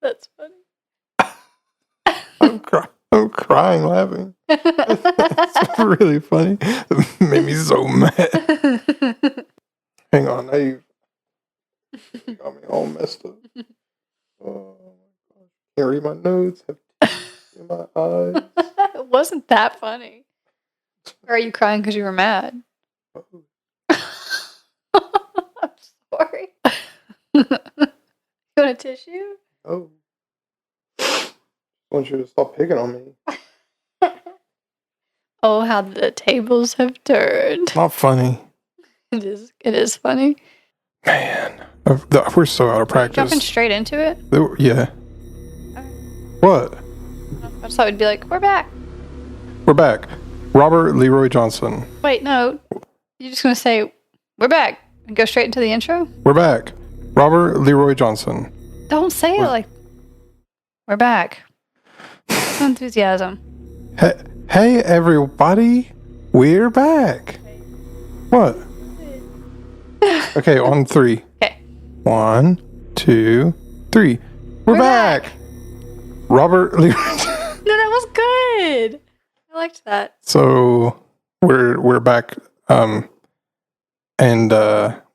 That's funny. I'm crying laughing. It's really funny. It made me so mad. Hang on, now you got me all messed up. Oh my gosh. Can't read my notes. Have tears in my eyes. It wasn't that funny. Or are you crying because you were mad? Oh. I'm sorry. You want a tissue? Oh. I want you to stop picking on me. Oh, how the tables have turned. Not funny. It is funny. Man. We're so out of practice. Jumping straight into it? Yeah. What? I just thought we'd be like, we're back. We're back. Robert Leroy Johnson. Wait, no. You're just going to say, we're back, and go straight into the intro? We're back. Robert Leroy Johnson. Don't say it like, we're back. Enthusiasm. Hey, everybody. We're back. What? Okay, on 3. Okay. 1, 2, 3. We're back. Robert Leroy. No, that was good. I liked that. So we're back, and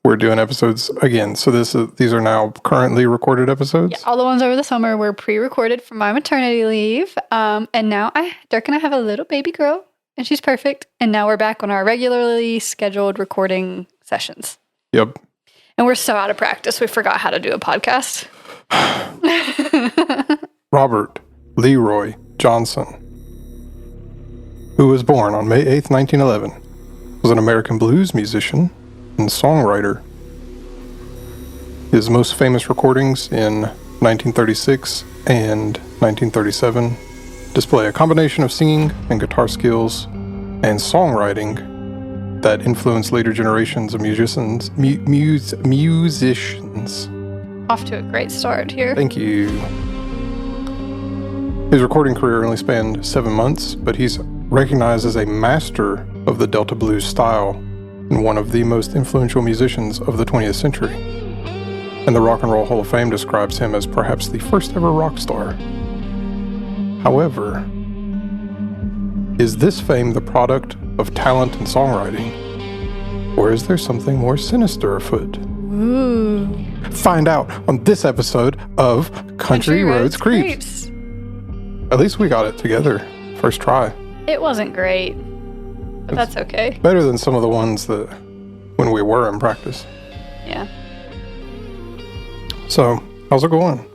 we're doing episodes again. So these are now currently recorded episodes. Yeah, all the ones over the summer were pre-recorded for my maternity leave. And now Dirk and I have a little baby girl, and she's perfect. And now we're back on our regularly scheduled recording sessions. Yep. And we're so out of practice, we forgot how to do a podcast. Robert Leroy Johnson, who was born on May 8th, 1911, was an American blues musician and songwriter. His most famous recordings in 1936 and 1937 display a combination of singing and guitar skills and songwriting that influenced later generations of musicians. Off to a great start here. Thank you. His recording career only spanned 7 months, but he's recognized as a master of the Delta blues style and one of the most influential musicians of the 20th century. And the Rock and Roll Hall of Fame describes him as perhaps the first ever rock star. However, is this fame the product of talent and songwriting? Or is there something more sinister afoot? Ooh. Find out on this episode of Country Roads Creeps. At least we got it together. First try. It wasn't great, but that's okay. Better than some of the ones that when we were in practice. Yeah. So, how's it going?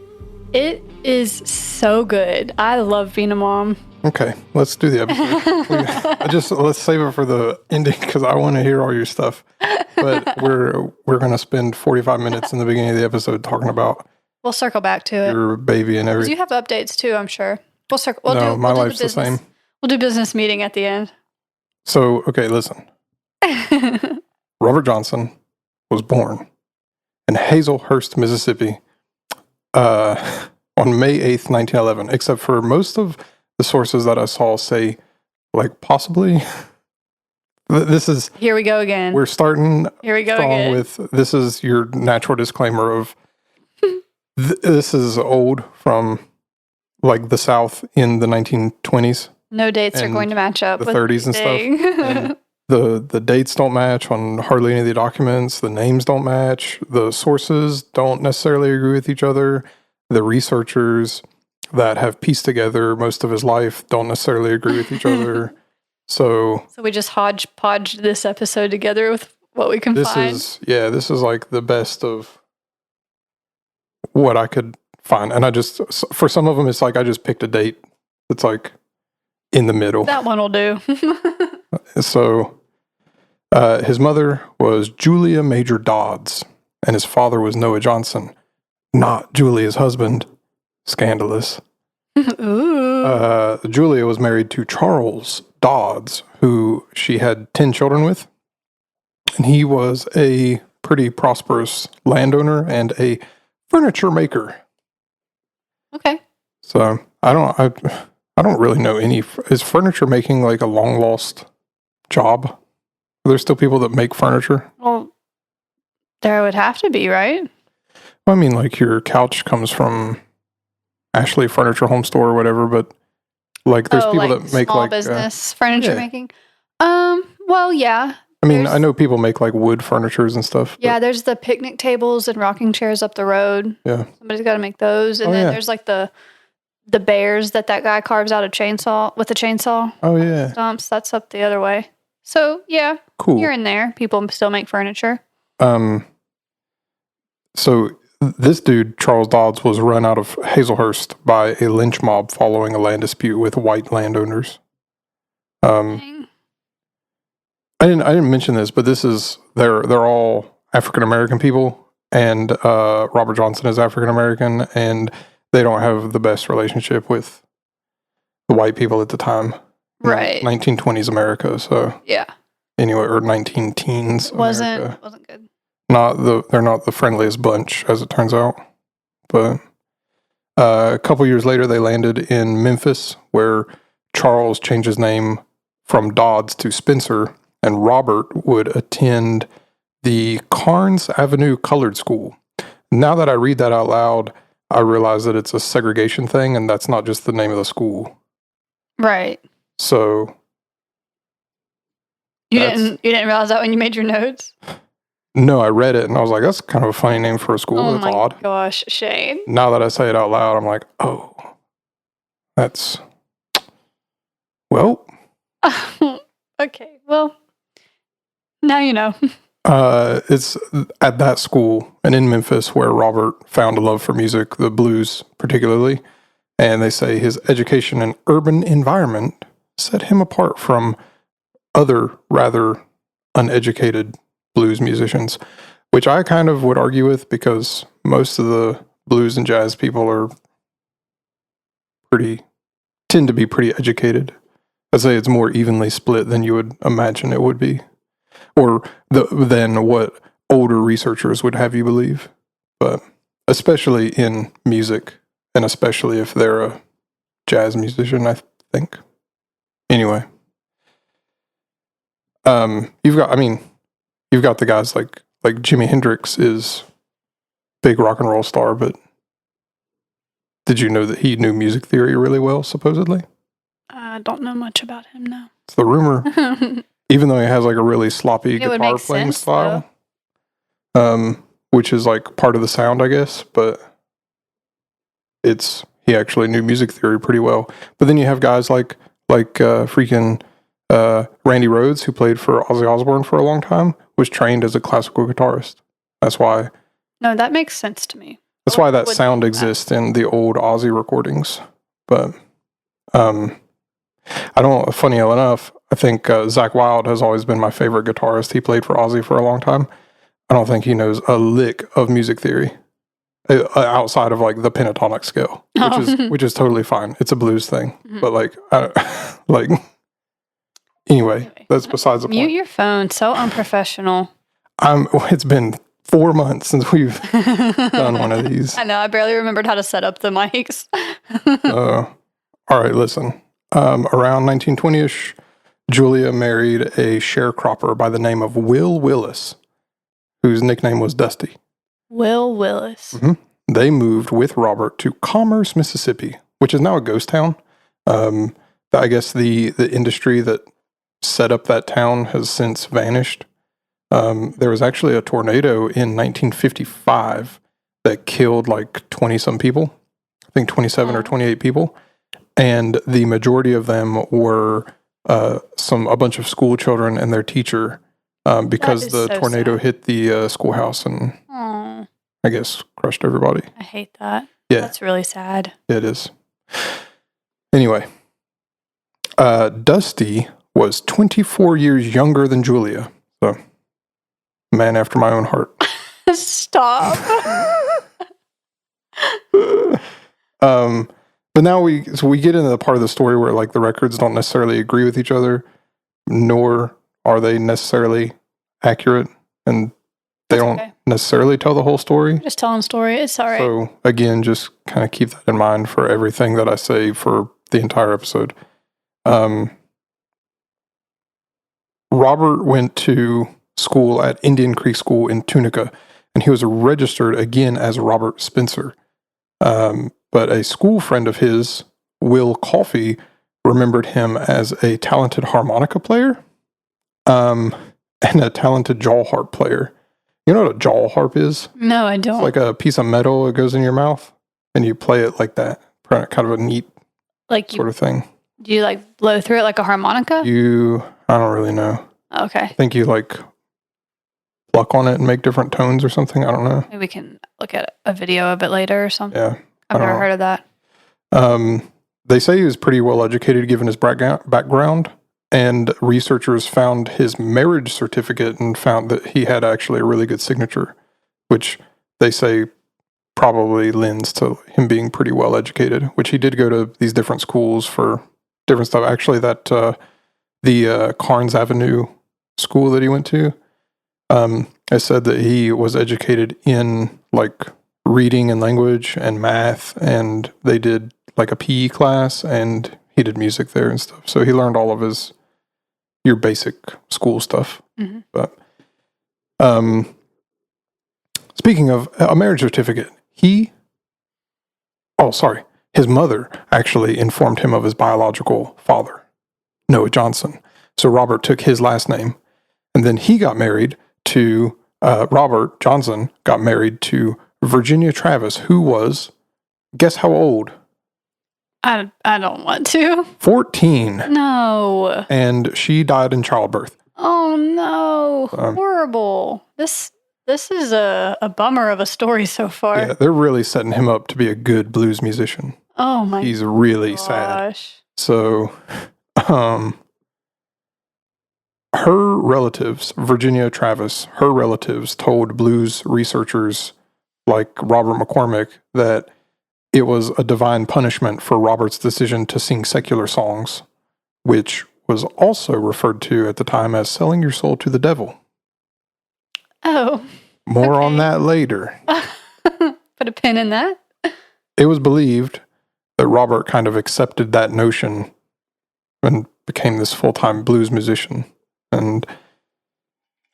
It is so good. I love being a mom. Okay, let's do the episode. Let's save it for the ending because I want to hear all your stuff. But we're going to spend 45 minutes in the beginning of the episode talking about. We'll circle back to it. Your baby and everything. You have updates too, I'm sure. My life's the same. We'll do business meeting at the end. So, okay, listen. Robert Johnson was born in Hazelhurst, Mississippi, on May 8th, 1911, except for most of the sources that I saw say, like, possibly. This is... Here we go again. We're starting Here we go strong again. with, this is your natural disclaimer of, this is old from, like, the South in the 1920s. No dates are going to match up the with 30s and stuff. And the dates don't match on hardly any of the documents. The names don't match. The sources don't necessarily agree with each other. The researchers that have pieced together most of his life don't necessarily agree with each other. So we just hodgepodge this episode together with what we can find. This is like the best of what I could find. And for some of them, it's like I just picked a date. It's like in the middle. That one will do. So, his mother was Julia Major Dodds, and his father was Noah Johnson, not Julia's husband. Scandalous. Ooh. Julia was married to Charles Dodds, who she had 10 children with, and he was a pretty prosperous landowner and a furniture maker. Okay. So, I don't really know is furniture making like a long lost job? Are there still people that make furniture? Well, there would have to be, right? Well, I mean, like your couch comes from Ashley Furniture Home Store or whatever, but like there's people that make small like business furniture yeah. making. Well, yeah. I mean, I know people make like wood furnitures and stuff. Yeah, there's the picnic tables and rocking chairs up the road. Yeah. Somebody's got to make those. And then there's like the bears that guy carves out with a chainsaw. Oh, yeah. Stumps. That's up the other way. So, yeah. Cool. Here and there, people still make furniture. So this dude, Charles Dodds, was run out of Hazelhurst by a lynch mob following a land dispute with white landowners. Dang. I didn't mention this, but they're all African American people, and Robert Johnson is African American, and they don't have the best relationship with the white people at the time. Right. 1920s America. So yeah. Anyway, or 19-teens. Wasn't good. They're not the friendliest bunch, as it turns out. But a couple years later, they landed in Memphis, where Charles changed his name from Dodds to Spencer, and Robert would attend the Carnes Avenue Colored School. Now that I read that out loud, I realize that it's a segregation thing, and that's not just the name of the school. Right. So you didn't realize that when you made your notes? No, I read it and I was like, that's kind of a funny name for a school. Oh that's odd. Oh my gosh, Shane. Now that I say it out loud, I'm like, oh, that's, well. Okay, well, now you know. It's at that school and in Memphis where Robert found a love for music, the blues particularly. And they say his education and urban environment set him apart from other rather uneducated blues musicians, which I kind of would argue with because most of the blues and jazz people tend to be pretty educated. I'd say it's more evenly split than you would imagine it would be, or than what older researchers would have you believe. But especially in music, and especially if they're a jazz musician, I think. Anyway, you've got the guys like Jimi Hendrix is big rock and roll star, but did you know that he knew music theory really well, supposedly? I don't know much about him now. It's the rumor. Even though he has like a really sloppy guitar playing style, which is like part of the sound, I guess, but he actually knew music theory pretty well. But then you have guys like freaking Randy Rhoads, who played for Ozzy Osbourne for a long time, was trained as a classical guitarist. That's why. No, that makes sense to me. That's why that sound exists in the old Ozzy recordings. But I don't. Funny enough, I think Zakk Wylde has always been my favorite guitarist. He played for Ozzy for a long time. I don't think he knows a lick of music theory outside of like the pentatonic scale, which is totally fine. It's a blues thing, but anyway, that's besides the point. Mute your phone. So unprofessional. It's been 4 months since we've done one of these. I know. I barely remembered how to set up the mics. All right, listen. Around 1920-ish, Julia married a sharecropper by the name of Will Willis, whose nickname was Dusty. Will Willis. Mm-hmm. They moved with Robert to Commerce, Mississippi, which is now a ghost town. I guess the industry that set up that town has since vanished. There was actually a tornado in 1955 that killed like 20-some people. I think 27 or 28 people. And the majority of them were a bunch of school children and their teacher, because the tornado hit the schoolhouse and I guess crushed everybody. I hate that. Yeah. That's really sad. It is. Anyway, Dusty was 24 years younger than Julia. So, man after my own heart. Stop. But now we get into the part of the story where like the records don't necessarily agree with each other, nor are they necessarily accurate, and they don't necessarily tell the whole story. Just telling the story. It's all right. So again, just kind of keep that in mind for everything that I say for the entire episode. Robert went to school at Indian Creek School in Tunica, and he was registered again as Robert Spencer. but a school friend of his, Will Coffey, remembered him as a talented harmonica player and a talented jaw harp player. You know what a jaw harp is? No, I don't. It's like a piece of metal that goes in your mouth, and you play it like that. Kind of a neat sort of thing. Do you like blow through it like a harmonica? I don't really know. Okay. I think you like pluck on it and make different tones or something. I don't know. Maybe we can look at a video of it later or something. Yeah. I've never heard of that. They say he was pretty well educated given his background, and researchers found his marriage certificate and found that he had actually a really good signature, which they say probably lends to him being pretty well educated, which he did go to these different schools for different stuff. Actually, that the Carnes Avenue school that he went to, I said that he was educated in like reading and language and math, and they did like a PE class, and he did music there and stuff. So he learned all of your basic school stuff. Mm-hmm. But speaking of a marriage certificate, his mother actually informed him of his biological father, Noah Johnson. So Robert took his last name, and then he got married to Robert Johnson got married to Virginia Travis, who was, guess how old? I don't want to. 14. No. And she died in childbirth. Oh no. Horrible. This is a bummer of a story so far. Yeah, they're really setting him up to be a good blues musician. Oh my He's really sad. So her relatives, Virginia Travis, her relatives told blues researchers like Robert McCormick that it was a divine punishment for Robert's decision to sing secular songs, which was also referred to at the time as selling your soul to the devil. Oh. More on that later. Put a pin in that. It was believed that Robert kind of accepted that notion and became this full-time blues musician. And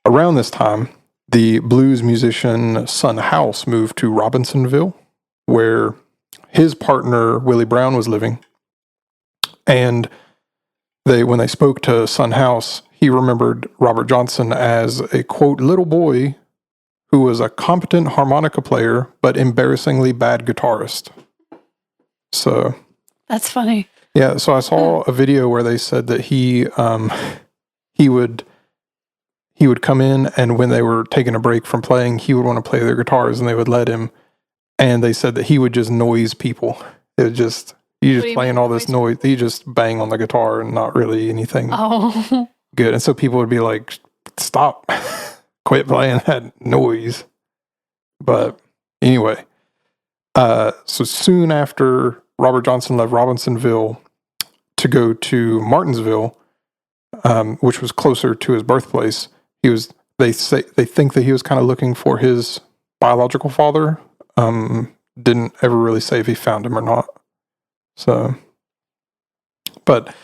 around this time, the blues musician Son House moved to Robinsonville, where his partner Willie Brown was living. And when they spoke to Son House, he remembered Robert Johnson as a, quote, little boy who was a competent harmonica player, but embarrassingly bad guitarist. So that's funny. Yeah, so I saw a video where they said that he would come in, and when they were taking a break from playing, he would want to play their guitars, and they would let him. And they said that he would just noise people. It was just playing all this noise. He just bang on the guitar and not really anything good. And so people would be like, "Stop, quit playing that noise." But anyway, so soon after Robert Johnson left Robinsonville to go to Martinsville, which was closer to his birthplace, they think that he was kind of looking for his biological father. Didn't ever really say if he found him or not. So, but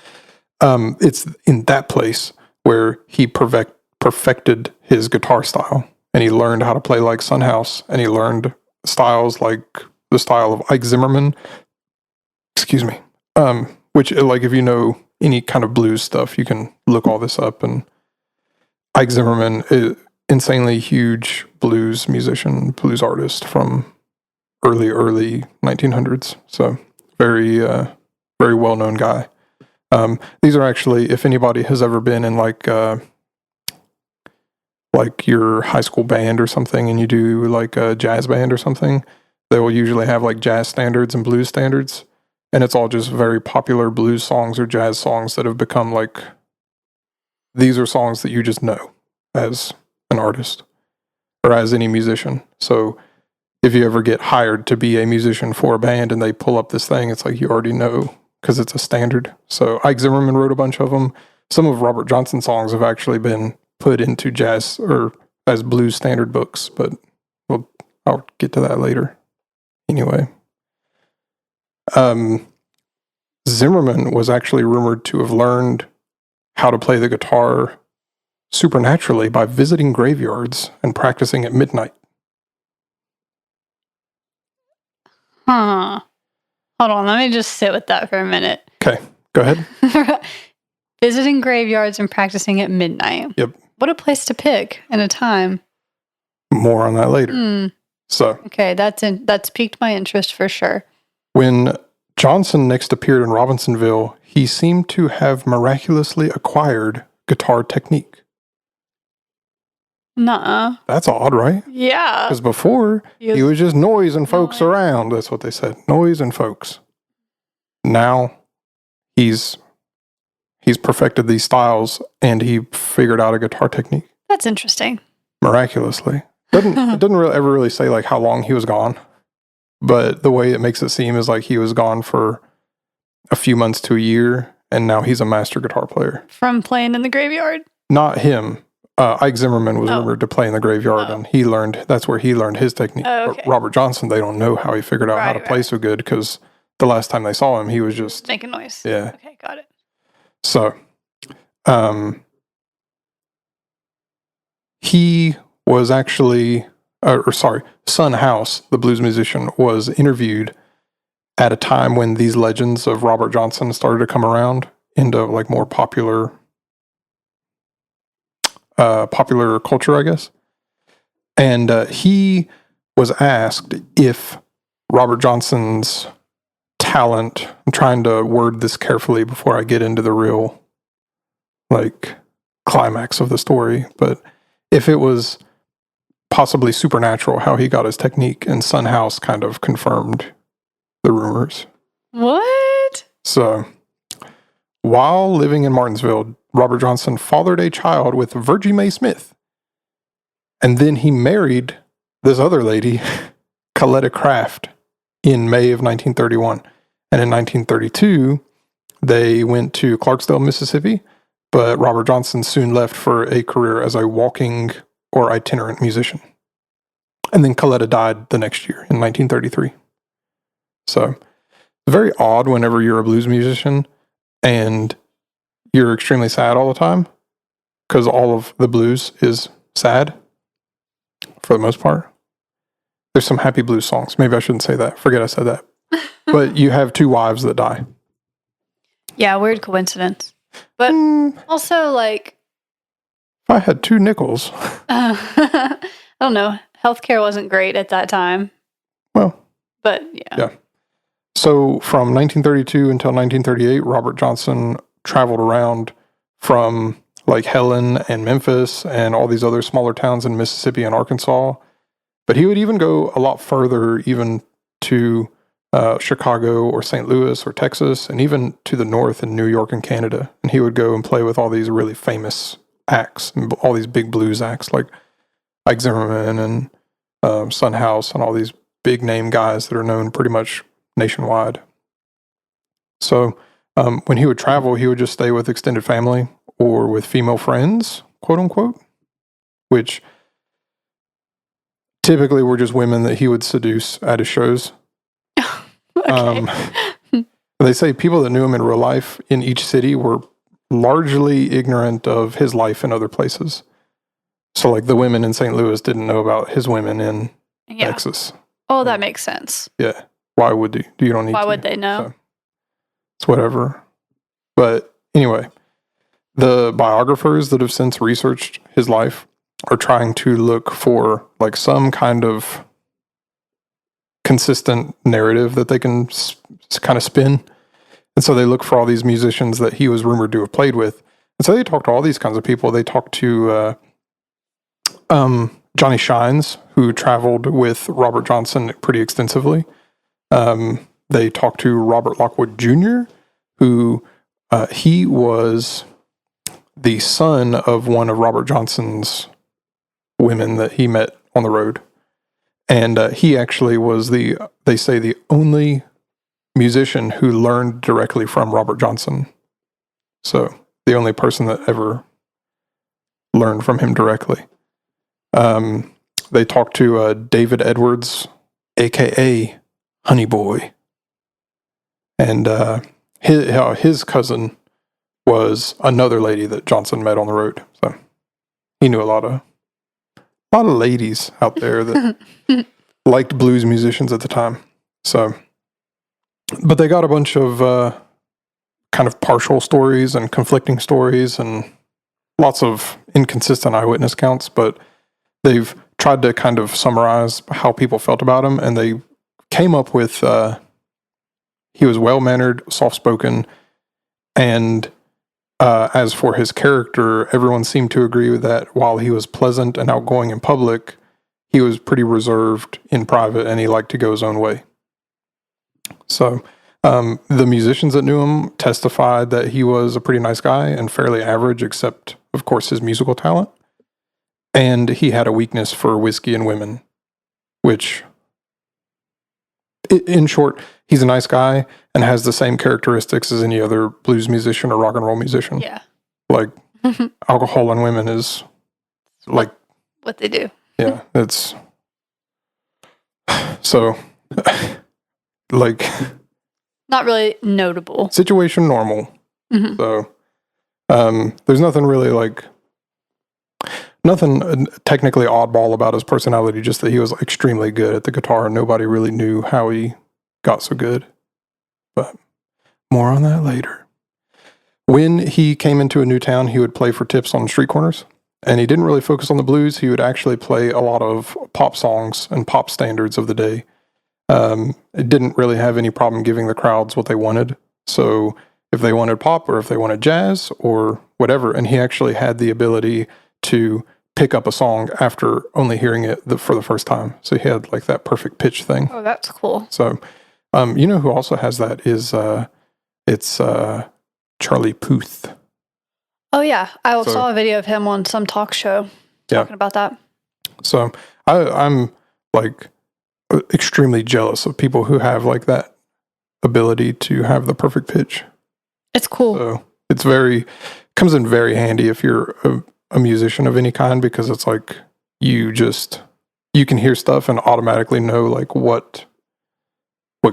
it's in that place where he perfected his guitar style, and he learned how to play like Son House, and he learned styles like the style of Ike Zimmerman. Excuse me. Which, like, if you know any kind of blues stuff, you can look all this up. And Ike Zimmerman is insanely huge blues musician, blues artist from early 1900s. So very, very well-known guy. These are actually, if anybody has ever been in like your high school band or something, and you do like a jazz band or something, they will usually have like jazz standards and blues standards. And it's all just very popular blues songs or jazz songs that have become like, these are songs that you just know as an artist or as any musician. So if you ever get hired to be a musician for a band and they pull up this thing, it's like you already know because it's a standard. So Ike Zimmerman wrote a bunch of them. Some of Robert Johnson's songs have actually been put into jazz or as blues standard books, but I'll get to that later. Anyway. Zimmerman was actually rumored to have learned how to play the guitar supernaturally by visiting graveyards and practicing at midnight. Huh. Hold on, let me just sit with that for a minute. Okay, go ahead. Visiting graveyards and practicing at midnight. Yep. What a place to pick and a time. More on that later. So, okay, that's piqued my interest for sure. When Johnson next appeared in Robinsonville, he seemed to have miraculously acquired guitar technique. Nuh-uh. That's odd, right? Yeah. Because before, he was just noise and folks around. That's what they said. Noise and folks. Now, he's perfected these styles, and he figured out a guitar technique. That's interesting. Miraculously. It doesn't really, ever really say like how long he was gone. But the way it makes it seem is like he was gone for a few months to a year, and now he's a master guitar player. From playing in the graveyard? Not him. Ike Zimmerman was rumored to play in the graveyard, and that's where he learned his technique. But Robert Johnson, they don't know how he figured out how to play so good, because the last time they saw him, he was just making noise. Yeah. Okay, got it. So, he was actually, Son House, the blues musician, was interviewed at a time when these legends of Robert Johnson started to come around into like more popular culture, I guess. And he was asked if Robert Johnson's talent, I'm trying to word this carefully before I get into the real like climax of the story, but if it was possibly supernatural how he got his technique, and Son House kind of confirmed the rumors. What? So, while living in Martinsville, Robert Johnson fathered a child with Virgie Mae Smith. And then he married this other lady, Coletta Craft, in May of 1931. And in 1932, they went to Clarksdale, Mississippi, but Robert Johnson soon left for a career as a walking or itinerant musician. And then Coletta died the next year in 1933. So, it's very odd whenever you're a blues musician and you're extremely sad all the time, because all of the blues is sad for the most part. There's some happy blues songs. Maybe I shouldn't say that. Forget I said that. But you have two wives that die. Yeah, weird coincidence. But also, like, if I had two nickels. I don't know. Healthcare wasn't great at that time. Well. But, yeah. Yeah. So, from 1932 until 1938, Robert Johnson traveled around from like Helen and Memphis and all these other smaller towns in Mississippi and Arkansas. But he would even go a lot further, even to Chicago or St. Louis or Texas, and even to the north in New York and Canada. And he would go and play with all these really famous acts, and all these big blues acts like Ike Zimmerman and Son House and all these big name guys that are known pretty much nationwide. So when he would travel, he would just stay with extended family or with female friends, quote unquote, which typically were just women that he would seduce at his shows. They say people that knew him in real life in each city were largely ignorant of his life in other places. So like the women in St. Louis didn't know about his women in Texas. Oh, that makes sense. Yeah. Why would they? You don't need Why to. would they know? So, it's whatever. But anyway, the biographers that have since researched his life are trying to look for like some kind of consistent narrative that they can kind of spin. And so they look for all these musicians that he was rumored to have played with. And so they talked to all these kinds of people. They talked to Johnny Shines, who traveled with Robert Johnson pretty extensively. They talked to Robert Lockwood Jr., who he was the son of one of Robert Johnson's women that he met on the road. And he actually was they say, the only musician who learned directly from Robert Johnson. So the only person that ever learned from him directly. They talked to David Edwards, a.k.a. Honey Boy. And his cousin was another lady that Johnson met on the road. So he knew a lot of ladies out there that liked blues musicians at the time. So But they got a bunch of kind of partial stories and conflicting stories and lots of inconsistent eyewitness accounts, but they've tried to kind of summarize how people felt about him, and they came up with he was well-mannered, soft-spoken, and as for his character, everyone seemed to agree with that. While he was pleasant and outgoing in public, he was pretty reserved in private, and he liked to go his own way. So the musicians that knew him testified that he was a pretty nice guy and fairly average, except, of course, his musical talent. And he had a weakness for whiskey and women, which, in short, he's a nice guy and has the same characteristics as any other blues musician or rock and roll musician. Yeah. Like, alcohol and women is like what they do. Yeah, it's so like not really notable. Situation normal. Mm-hmm. So there's nothing really like nothing technically oddball about his personality, just that he was extremely good at the guitar and nobody really knew how he got so good. But more on that later. When he came into a new town, he would play for tips on street corners. And he didn't really focus on the blues. He would actually play a lot of pop songs and pop standards of the day. It didn't really have any problem giving the crowds what they wanted. So if they wanted pop or if they wanted jazz or whatever, and he actually had the ability to pick up a song after only hearing it for the first time. So he had like that perfect pitch thing. Oh, that's cool. So, you know who also has that is it's Charlie Puth. Oh, yeah. I saw a video of him on some talk show talking about that. So I'm like extremely jealous of people who have like that ability to have the perfect pitch. It's cool. So it's comes in very handy if you're a musician of any kind, because it's like you can hear stuff and automatically know like what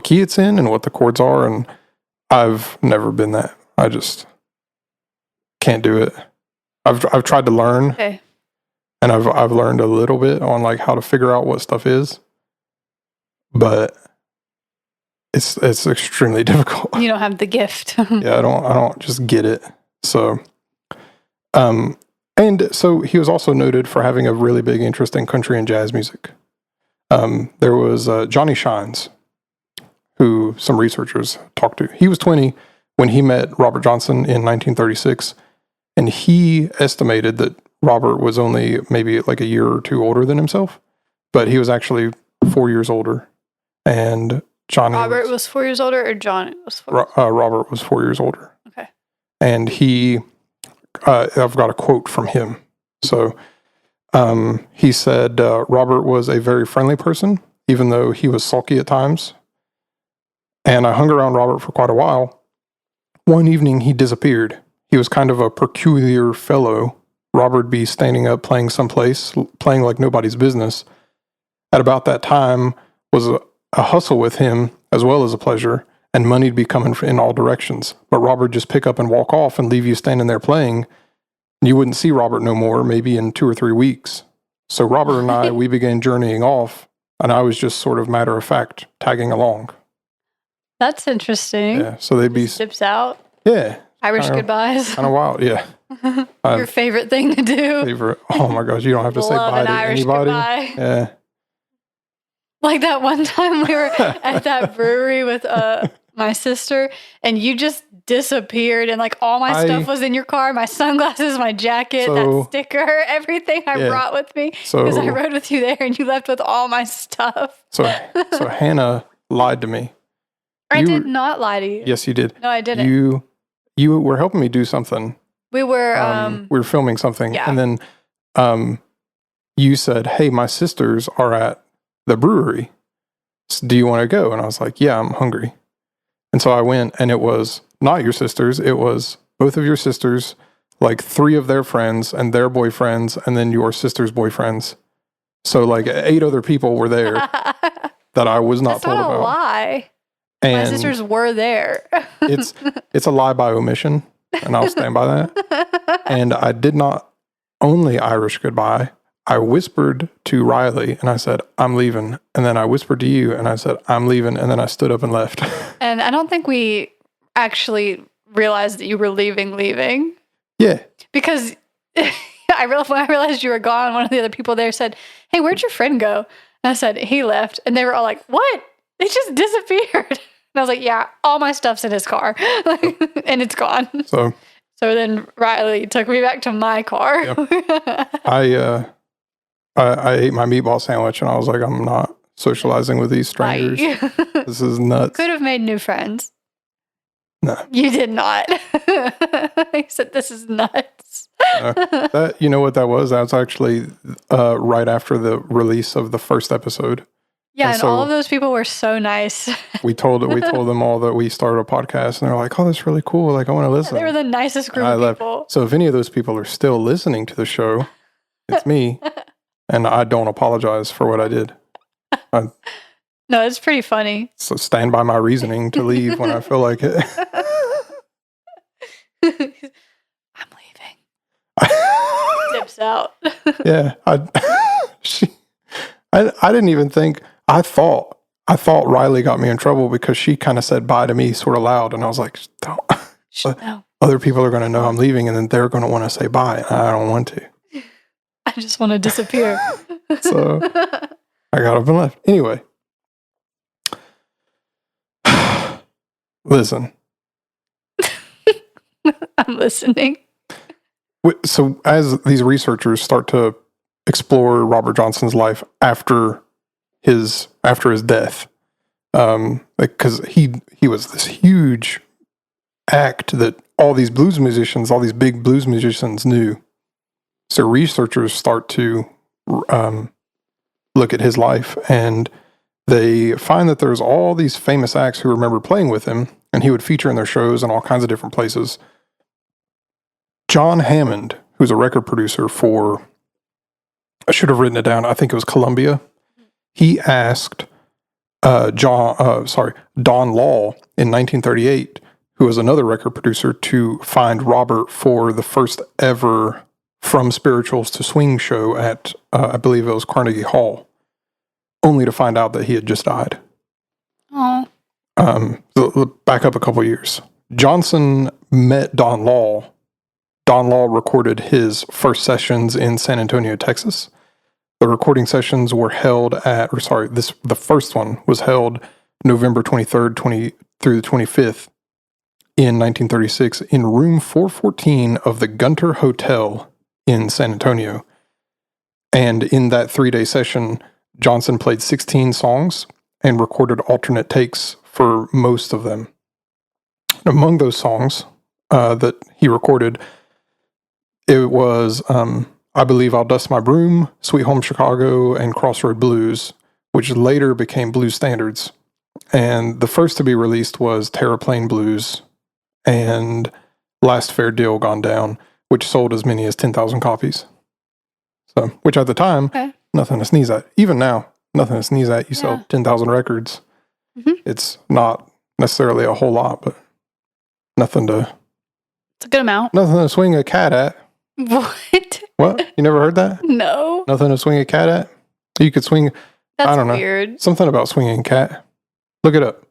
key it's in and what the chords are. And I've never been that. I just can't do it. I've tried to learn, and I've learned a little bit on like how to figure out what stuff is, but it's extremely difficult. You don't have the gift. Yeah, I don't just get it. So, and so he was also noted for having a really big interest in country and jazz music. There was Johnny Shines, who some researchers talked to. He was 20 when he met Robert Johnson in 1936. And he estimated that Robert was only maybe like a year or two older than himself, but he was actually 4 years older. And Johnny Robert was 4 years older, or John was 4 years older? Robert was 4 years older. Okay. And he, I've got a quote from him. So he said, Robert was a very friendly person, even though he was sulky at times. And I hung around Robert for quite a while. One evening he disappeared. He was kind of a peculiar fellow. Robert would be standing up playing someplace, playing like nobody's business. At about that time was a hustle with him as well as a pleasure, and money'd be coming in all directions. But Robert would just pick up and walk off and leave you standing there playing. And you wouldn't see Robert no more, maybe in 2 or 3 weeks. So Robert and I, we began journeying off, and I was just sort of matter of fact tagging along. That's interesting. Yeah, so they'd be dips out. Yeah. Irish goodbyes. Kind of wild, yeah. Your favorite thing to do. Oh my gosh, you don't have to say bye to Irish anybody. Goodbye. Yeah. Like that one time we were at that brewery with my sister, and you just disappeared, and like all my stuff was in your car, my sunglasses, my jacket, that sticker, everything I brought with me, because I rode with you there, and you left with all my stuff. So Hannah lied to me. I did not lie to you. Yes, you did. No, I didn't. You were helping me do something. We were filming something, yeah. And then you said, "Hey, my sisters are at the brewery. So do you want to go?" And I was like, "Yeah, I'm hungry." And so I went, and it was not your sisters. It was both of your sisters, like 3 of their friends and their boyfriends, and then your sister's boyfriends. So like 8 other people were there that I was not told about. That's not a lie. And my sisters were there. it's a lie by omission, and I'll stand by that. And I did not only Irish goodbye. I whispered to Riley and I said, I'm leaving. And then I whispered to you and I said, I'm leaving. And then I stood up and left. And I don't think we actually realized that you were leaving. Yeah. Because when I realized you were gone, one of the other people there said, hey, where'd your friend go? And I said, he left. And they were all like, what? It just disappeared. And I was like, yeah, all my stuff's in his car. And it's gone. So then Riley took me back to my car. Yep. I ate my meatball sandwich and I was like, I'm not socializing with these strangers. This is nuts. Could have made new friends. No. You did not. He said, this is nuts. You know what that was? That was actually right after the release of the first episode. Yeah, and all of those people were so nice. we told them all that we started a podcast, and they're like, "Oh, that's really cool. Like, I want to listen." They were the nicest group of people. So if any of those people are still listening to the show, it's me, and I don't apologize for what I did. No, it's pretty funny. So stand by my reasoning to leave when I feel like it. I'm leaving. Dips out. Yeah, I didn't even think. I thought Riley got me in trouble because she kind of said bye to me sort of loud, and I was like, "Don't." No. Other people are going to know I'm leaving, and then they're going to want to say bye, and I don't want to. I just want to disappear. So I got up and left. Anyway, listen. I'm listening. So as these researchers start to explore Robert Johnson's life after his death, because he was this huge act that all these big blues musicians knew. So researchers start to look at his life, and they find that there's all these famous acts who remember playing with him, and he would feature in their shows in all kinds of different places. John Hammond, who's a record producer for, I should have written it down, I think it was Columbia, he asked Don Law in 1938, who was another record producer, to find Robert for the first ever From Spirituals to Swing show at, I believe it was Carnegie Hall, only to find out that he had just died. Oh. Back up a couple years. Johnson met Don Law. Don Law recorded his first sessions in San Antonio, Texas. The recording sessions were held the first one was held November 23rd through the 25th in 1936 in room 414 of the Gunter Hotel in San Antonio. And in that 3-day session, Johnson played 16 songs and recorded alternate takes for most of them. Among those songs that he recorded, it was, I believe, I'll Dust My Broom, Sweet Home Chicago, and Crossroad Blues, which later became blues standards. And the first to be released was Terraplane Blues and Last Fair Deal Gone Down, which sold as many as 10,000 copies. So, which at the time, nothing to sneeze at. Even now, nothing to sneeze at. You sell 10,000 records. Mm-hmm. It's not necessarily a whole lot, but nothing to... It's a good amount. Nothing to swing a cat at. What? What? You never heard that? No. Nothing to swing a cat at? You could swing... That's I don't know. Weird. Something about swinging a cat. Look it up.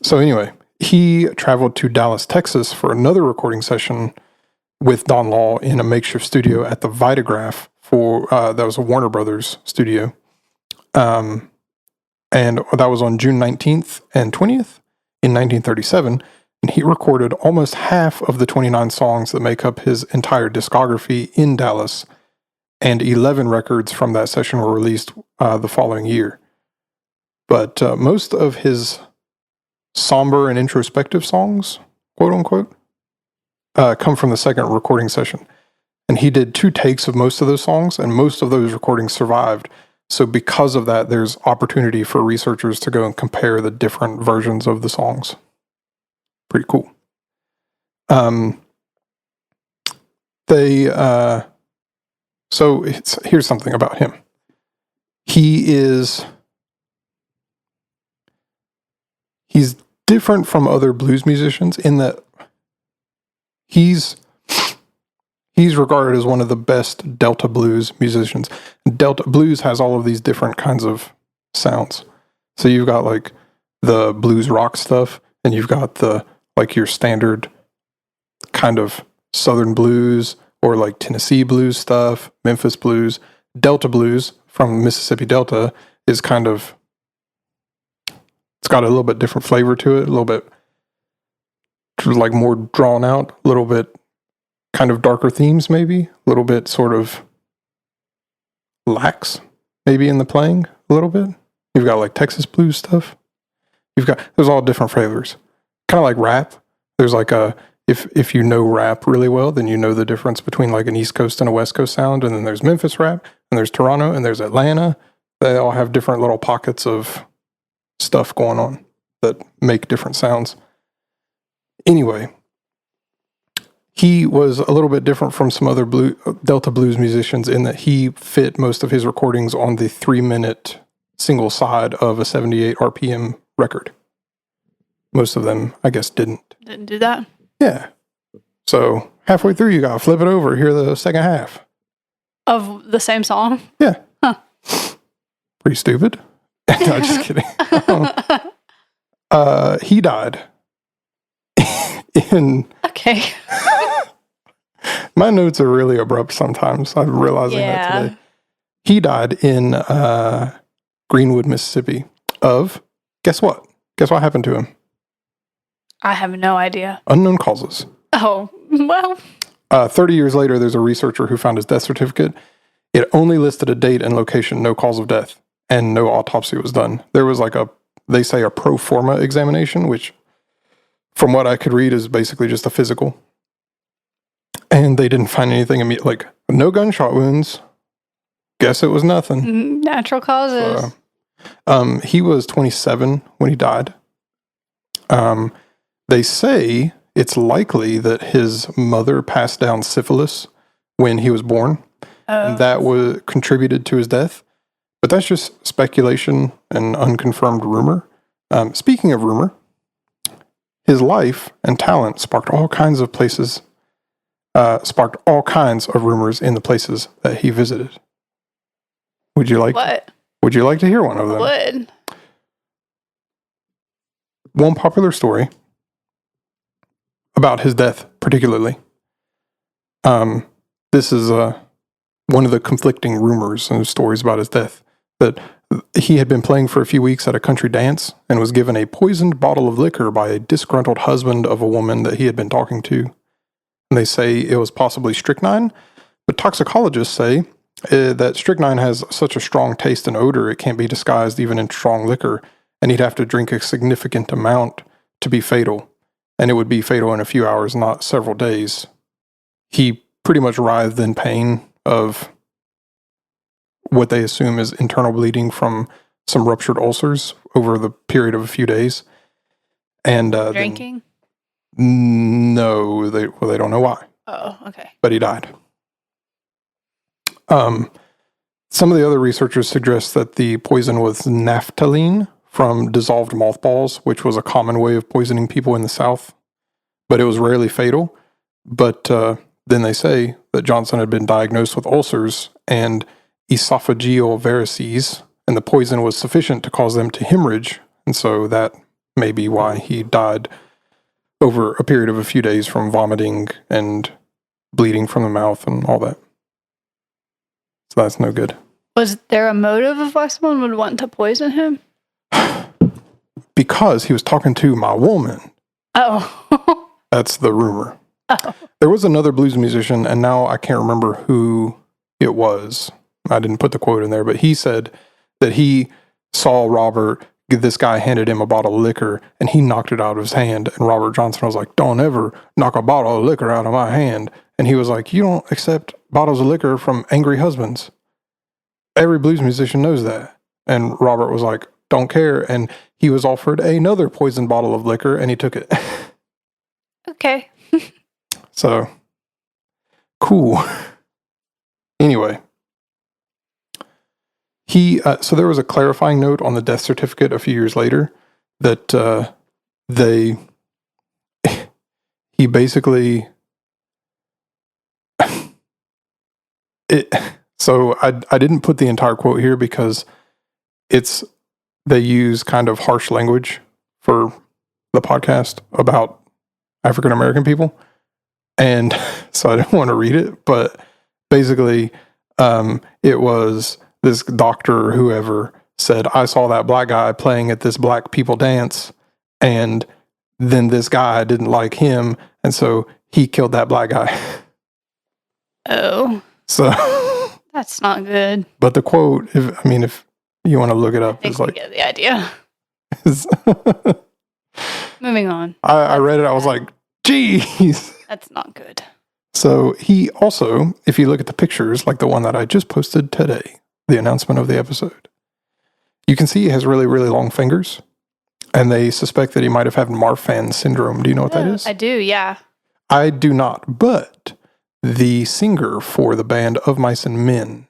So anyway, he traveled to Dallas, Texas for another recording session with Don Law in a makeshift studio at the Vitagraph that was a Warner Brothers studio. And that was on June 19th and 20th in 1937. And he recorded almost half of the 29 songs that make up his entire discography in Dallas. And 11 records from that session were released the following year. But most of his somber and introspective songs, quote unquote, come from the second recording session. And he did 2 takes of most of those songs, and most of those recordings survived. So because of that, there's opportunity for researchers to go and compare the different versions of the songs. Pretty cool. So here's something about him. He's different from other blues musicians in that he's he's regarded as one of the best Delta blues musicians. Delta blues has all of these different kinds of sounds. So you've got like the blues rock stuff, and you've got the like your standard kind of Southern blues or like Tennessee blues stuff, Memphis blues. Delta blues from Mississippi Delta is kind of, it's got a little bit different flavor to it, a little bit like more drawn out, a little bit kind of darker themes maybe, a little bit sort of lax maybe in the playing a little bit. You've got like Texas blues stuff. There's all different flavors. Kind of like rap. There's like if you know rap really well, then you know the difference between like an East Coast and a West Coast sound. And then there's Memphis rap, and there's Toronto, and there's Atlanta. They all have different little pockets of stuff going on that make different sounds. Anyway, he was a little bit different from some other Delta blues musicians in that he fit most of his recordings on the 3-minute single side of a 78 RPM record. Most of them, I guess, didn't. Didn't do that? Yeah. So halfway through, you got to flip it over, hear the second half. Of the same song? Yeah. Huh. Pretty stupid. No, just kidding. He died in... Okay. My notes are really abrupt sometimes. I'm realizing that today. He died in Greenwood, Mississippi of, guess what? Guess what happened to him? I have no idea. Unknown causes. Oh, well. 30 years later, there's a researcher who found his death certificate. It only listed a date and location, no cause of death, and no autopsy was done. There was like they say a pro forma examination, which from what I could read is basically just a physical. And they didn't find anything like no gunshot wounds. Guess it was nothing. Natural causes. He was 27 when he died. They say it's likely that his mother passed down syphilis when he was born. And that was contributed to his death. But that's just speculation and unconfirmed rumor. Speaking of rumor, his life and talent sparked all kinds of rumors in the places that he visited. Would you like to hear one of them? Would. One popular story about his death, particularly. This is one of the conflicting rumors and stories about his death, that he had been playing for a few weeks at a country dance and was given a poisoned bottle of liquor by a disgruntled husband of a woman that he had been talking to. And they say it was possibly strychnine, but toxicologists say that strychnine has such a strong taste and odor it can't be disguised even in strong liquor, and he'd have to drink a significant amount to be fatal, and it would be fatal in a few hours, not several days. He pretty much writhed in pain of what they assume is internal bleeding from some ruptured ulcers over the period of a few days. And drinking? No, they don't know why. Oh, okay. But he died. Some of the other researchers suggest that the poison was naphthalene from dissolved mothballs, which was a common way of poisoning people in the South, but it was rarely fatal. But then they say that Johnson had been diagnosed with ulcers and esophageal varices, and the poison was sufficient to cause them to hemorrhage, and so that may be why he died over a period of a few days from vomiting and bleeding from the mouth and all that. So that's no good. Was there a motive of why someone would want to poison him? Because he was talking to my woman. Oh. That's the rumor. Oh. There was another blues musician, and now I can't remember who it was. I didn't put the quote in there, but he said that he saw Robert, this guy handed him a bottle of liquor, and he knocked it out of his hand. And Robert Johnson was like, "Don't ever knock a bottle of liquor out of my hand." And he was like, "You don't accept bottles of liquor from angry husbands. Every blues musician knows that." And Robert was like, "Don't care." And he was offered another poisoned bottle of liquor, and he took it. Okay. So, cool. Anyway. So there was a clarifying note on the death certificate a few years later that he basically, So I didn't put the entire quote here because they use kind of harsh language for the podcast about African American people. And so I didn't want to read it, but basically it was this doctor or whoever said, I saw that black guy playing at this black people dance, and then this guy didn't like him, and so he killed that black guy. Oh. So that's not good. But the quote, if you want to look it up, is like, get the idea. Moving on. I read it, I was like, geez. That's not good. So he also, if you look at the pictures, like the one that I just posted today, the announcement of the episode, you can see he has really, really long fingers. And they suspect that he might have had Marfan syndrome. Do you know what that is? I do, yeah. I do not, but the singer for the band Of Mice and Men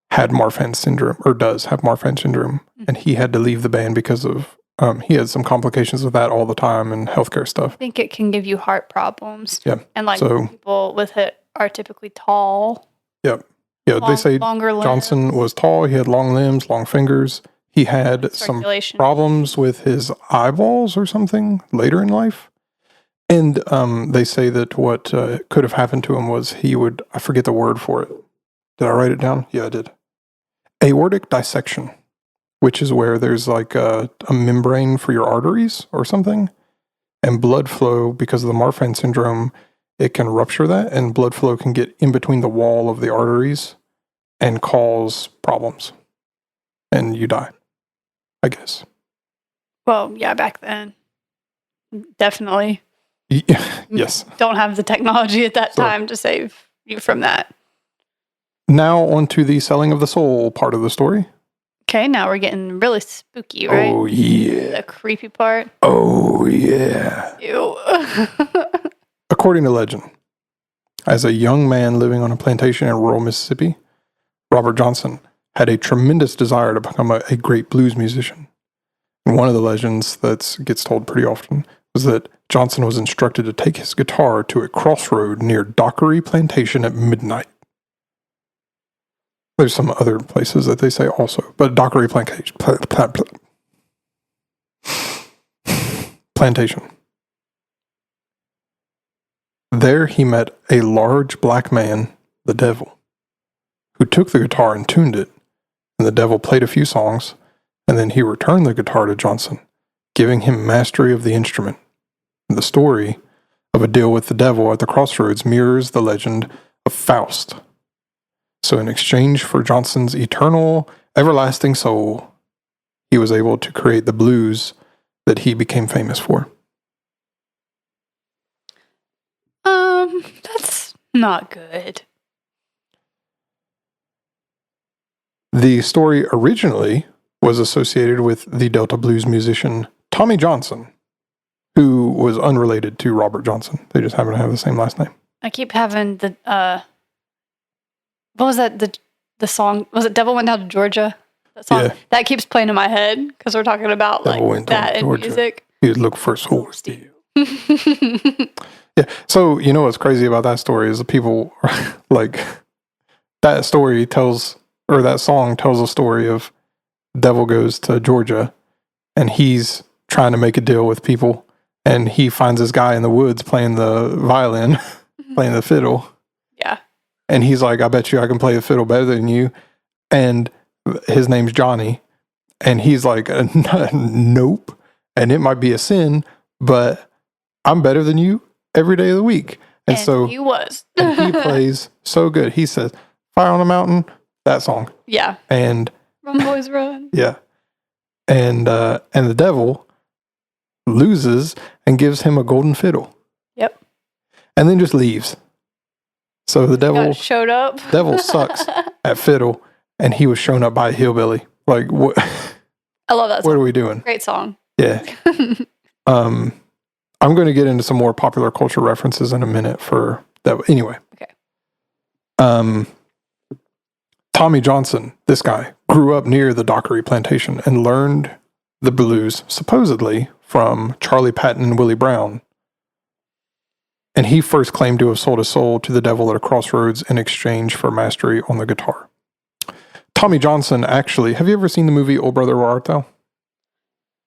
had Marfan syndrome, or does have Marfan syndrome, and he had to leave the band because of, he had some complications with that all the time and healthcare stuff. I think it can give you heart problems. Yeah. And people with it are typically tall. Yep. Yeah, they say Johnson was tall, he had long limbs, long fingers. He had some problems with his eyeballs or something later in life. And they say that what could have happened to him was I forget the word for it. Did I write it down? Yeah, I did. Aortic dissection, which is where there's like a membrane for your arteries or something. And blood flow, because of the Marfan syndrome, it can rupture that, and blood flow can get in between the wall of the arteries and cause problems. And you die, I guess. Well, yeah, back then. Definitely. Yes. Don't have the technology at that time to save you from that. Now on to the selling of the soul part of the story. Okay, now we're getting really spooky, right? Oh, yeah. The creepy part. Oh, yeah. Ew. According to legend, as a young man living on a plantation in rural Mississippi, Robert Johnson had a tremendous desire to become a great blues musician. And one of the legends that gets told pretty often was that Johnson was instructed to take his guitar to a crossroad near Dockery Plantation at midnight. There's some other places that they say also, but Dockery Plantation. There he met a large black man, the devil, who took the guitar and tuned it, and the devil played a few songs, and then he returned the guitar to Johnson, giving him mastery of the instrument. The story of a deal with the devil at the crossroads mirrors the legend of Faust. So in exchange for Johnson's eternal, everlasting soul, he was able to create the blues that he became famous for. That's not good. The story originally was associated with the Delta blues musician Tommy Johnson, who was unrelated to Robert Johnson. They just happen to have the same last name. I keep having the, what was that, the song, was it Devil Went Down to Georgia? That song, that keeps playing in my head, because we're talking about that in music. He'd look for soul steel. Yeah, so you know what's crazy about that story is the people, like, that story tells, or that song tells a story of devil goes to Georgia, and he's trying to make a deal with people, and he finds this guy in the woods playing the violin, playing the fiddle. Yeah. And he's like, I bet you I can play the fiddle better than you. And his name's Johnny. And he's like, nope. And it might be a sin, but I'm better than you every day of the week. And so he was. And he plays so good. He says, Fire on the Mountain, that song. Yeah. And Run Boys Run. Yeah. And the devil loses and gives him a golden fiddle. Yep. And then just leaves. So the devil showed up. Devil sucks at fiddle, and he was shown up by a hillbilly. Like, what? I love that song. What are we doing? Great song. Yeah. I'm going to get into some more popular culture references in a minute for that. Anyway. Okay. Tommy Johnson, this guy, grew up near the Dockery Plantation and learned the blues, supposedly, from Charlie Patton and Willie Brown. And he first claimed to have sold his soul to the devil at a crossroads in exchange for mastery on the guitar. Tommy Johnson, actually, have you ever seen the movie Old Brother Where Art Thou?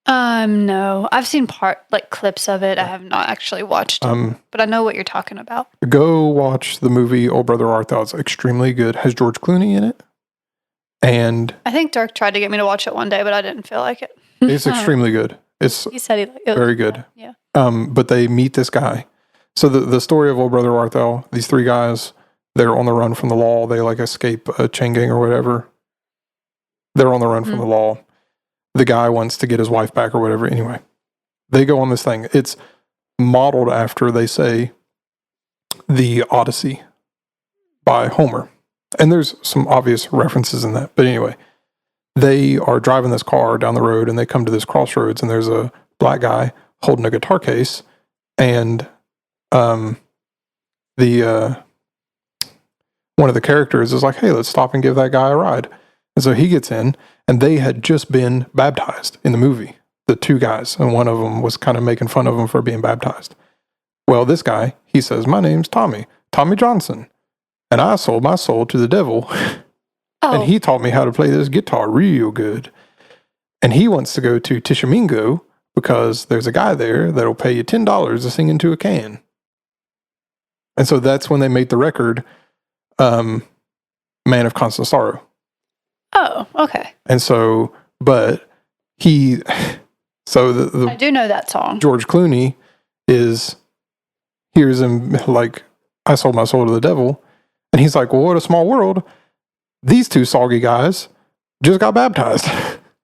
No. I've seen clips of it. I have not actually watched it, but I know what you're talking about. Go watch the movie Old Brother Art Thou. It's extremely good. Has George Clooney in it. And I think Dirk tried to get me to watch it one day, but I didn't feel like it. It's extremely good. He said it very good. Yeah. But they meet this guy. So the story of Old Brother Art Thou, these three guys, they're on the run from the law. They like escape a chain gang or whatever. They're on the run from the law. The guy wants to get his wife back or whatever. Anyway, they go on this thing. It's modeled after, they say, the Odyssey by Homer. And there's some obvious references in that. But anyway, they are driving this car down the road and they come to this crossroads and there's a black guy holding a guitar case and one of the characters is like, hey, let's stop and give that guy a ride. And so he gets in, and they had just been baptized in the movie, the two guys, and one of them was kind of making fun of him for being baptized. Well, this guy, he says, my name's Tommy Johnson, and I sold my soul to the devil, and he taught me how to play this guitar real good. And he wants to go to Tishomingo because there's a guy there that'll pay you $10 to sing into a can. And so that's when they made the record, Man of Constant Sorrow. Oh, okay. And so, but I do know that song. George Clooney hears him like, I sold my soul to the devil. And he's like, well, what a small world. These two soggy guys just got baptized.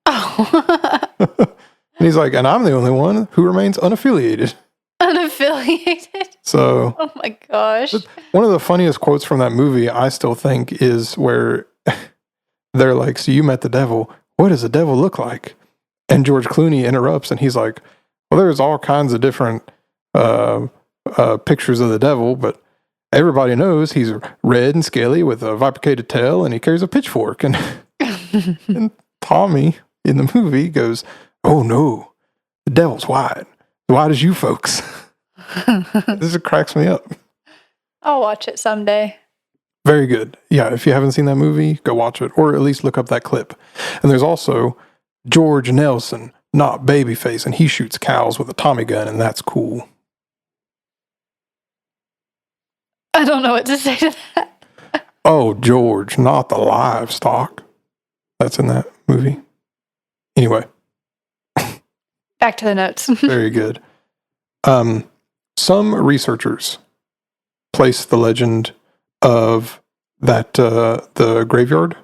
Oh. And he's like, and I'm the only one who remains unaffiliated. Unaffiliated? So. Oh my gosh. One of the funniest quotes from that movie, I still think, is where they're like, so you met the devil. What does the devil look like? And George Clooney interrupts and he's like, well, there's all kinds of different pictures of the devil, but everybody knows he's red and scaly with a vibrated tail and he carries a pitchfork. And, and Tommy in the movie goes, oh no, the devil's white. White as you folks. This cracks me up. I'll watch it someday. Very good. Yeah, if you haven't seen that movie, go watch it, or at least look up that clip. And there's also George Nelson, not Babyface, and he shoots cows with a Tommy gun, and that's cool. I don't know what to say to that. Oh, George, not the livestock. That's in that movie. Anyway. Back to the notes. Very good. Some researchers place the legend of that the graveyard.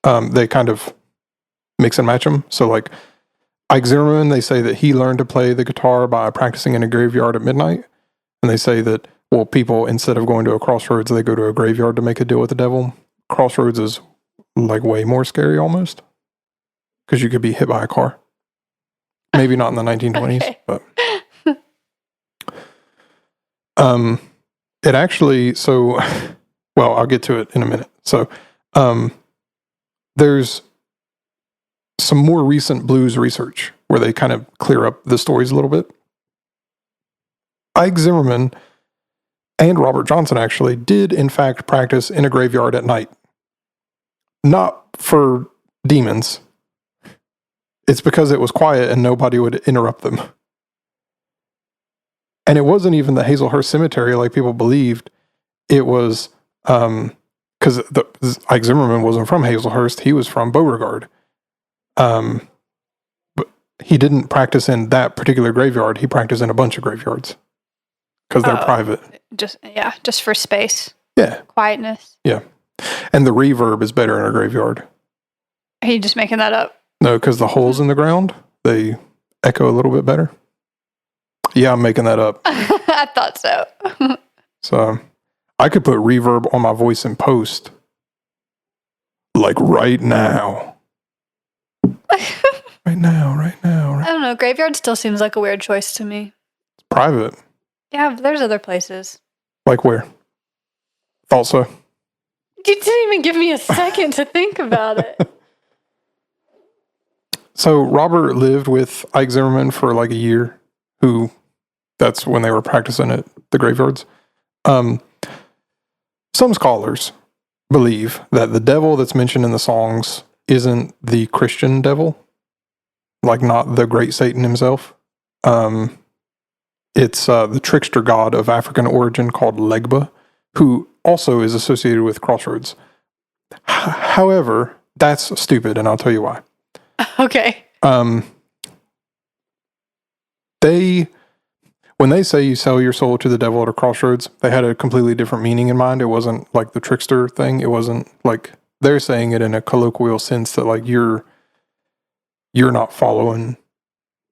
They kind of mix and match them. So like Ike Zimmerman, they say that he learned to play the guitar by practicing in a graveyard at midnight. And they say that, well, people, instead of going to a crossroads, they go to a graveyard to make a deal with the devil. Crossroads is like way more scary almost because you could be hit by a car. Maybe not in the 1920s, okay. But it actually, so, well, I'll get to it in a minute. So, there's some more recent blues research where they kind of clear up the stories a little bit. Ike Zimmerman and Robert Johnson actually did, in fact, practice in a graveyard at night. Not for demons. It's because it was quiet and nobody would interrupt them. And it wasn't even the Hazelhurst Cemetery like people believed. It was, because Ike Zimmerman wasn't from Hazelhurst. He was from Beauregard. But he didn't practice in that particular graveyard. He practiced in a bunch of graveyards. Because they're private. Just for space. Yeah. Quietness. Yeah. And the reverb is better in a graveyard. Are you just making that up? No, because the holes in the ground, they echo a little bit better. Yeah, I'm making that up. I thought so. So, I could put reverb on my voice in post. Like right now. Right now. I don't know. Graveyard still seems like a weird choice to me. It's private. Yeah, but there's other places. Like where? Thought so. You didn't even give me a second to think about it. So Robert lived with Ike Zimmerman for like a year, who that's when they were practicing at the graveyards. Some scholars believe that the devil that's mentioned in the songs isn't the Christian devil, like not the great Satan himself. It's the trickster god of African origin called Legba, who also is associated with Crossroads. However, that's stupid, and I'll tell you why. Okay. When they say you sell your soul to the devil at a crossroads, they had a completely different meaning in mind. It wasn't like the trickster thing. It wasn't like they're saying it in a colloquial sense that like you're not following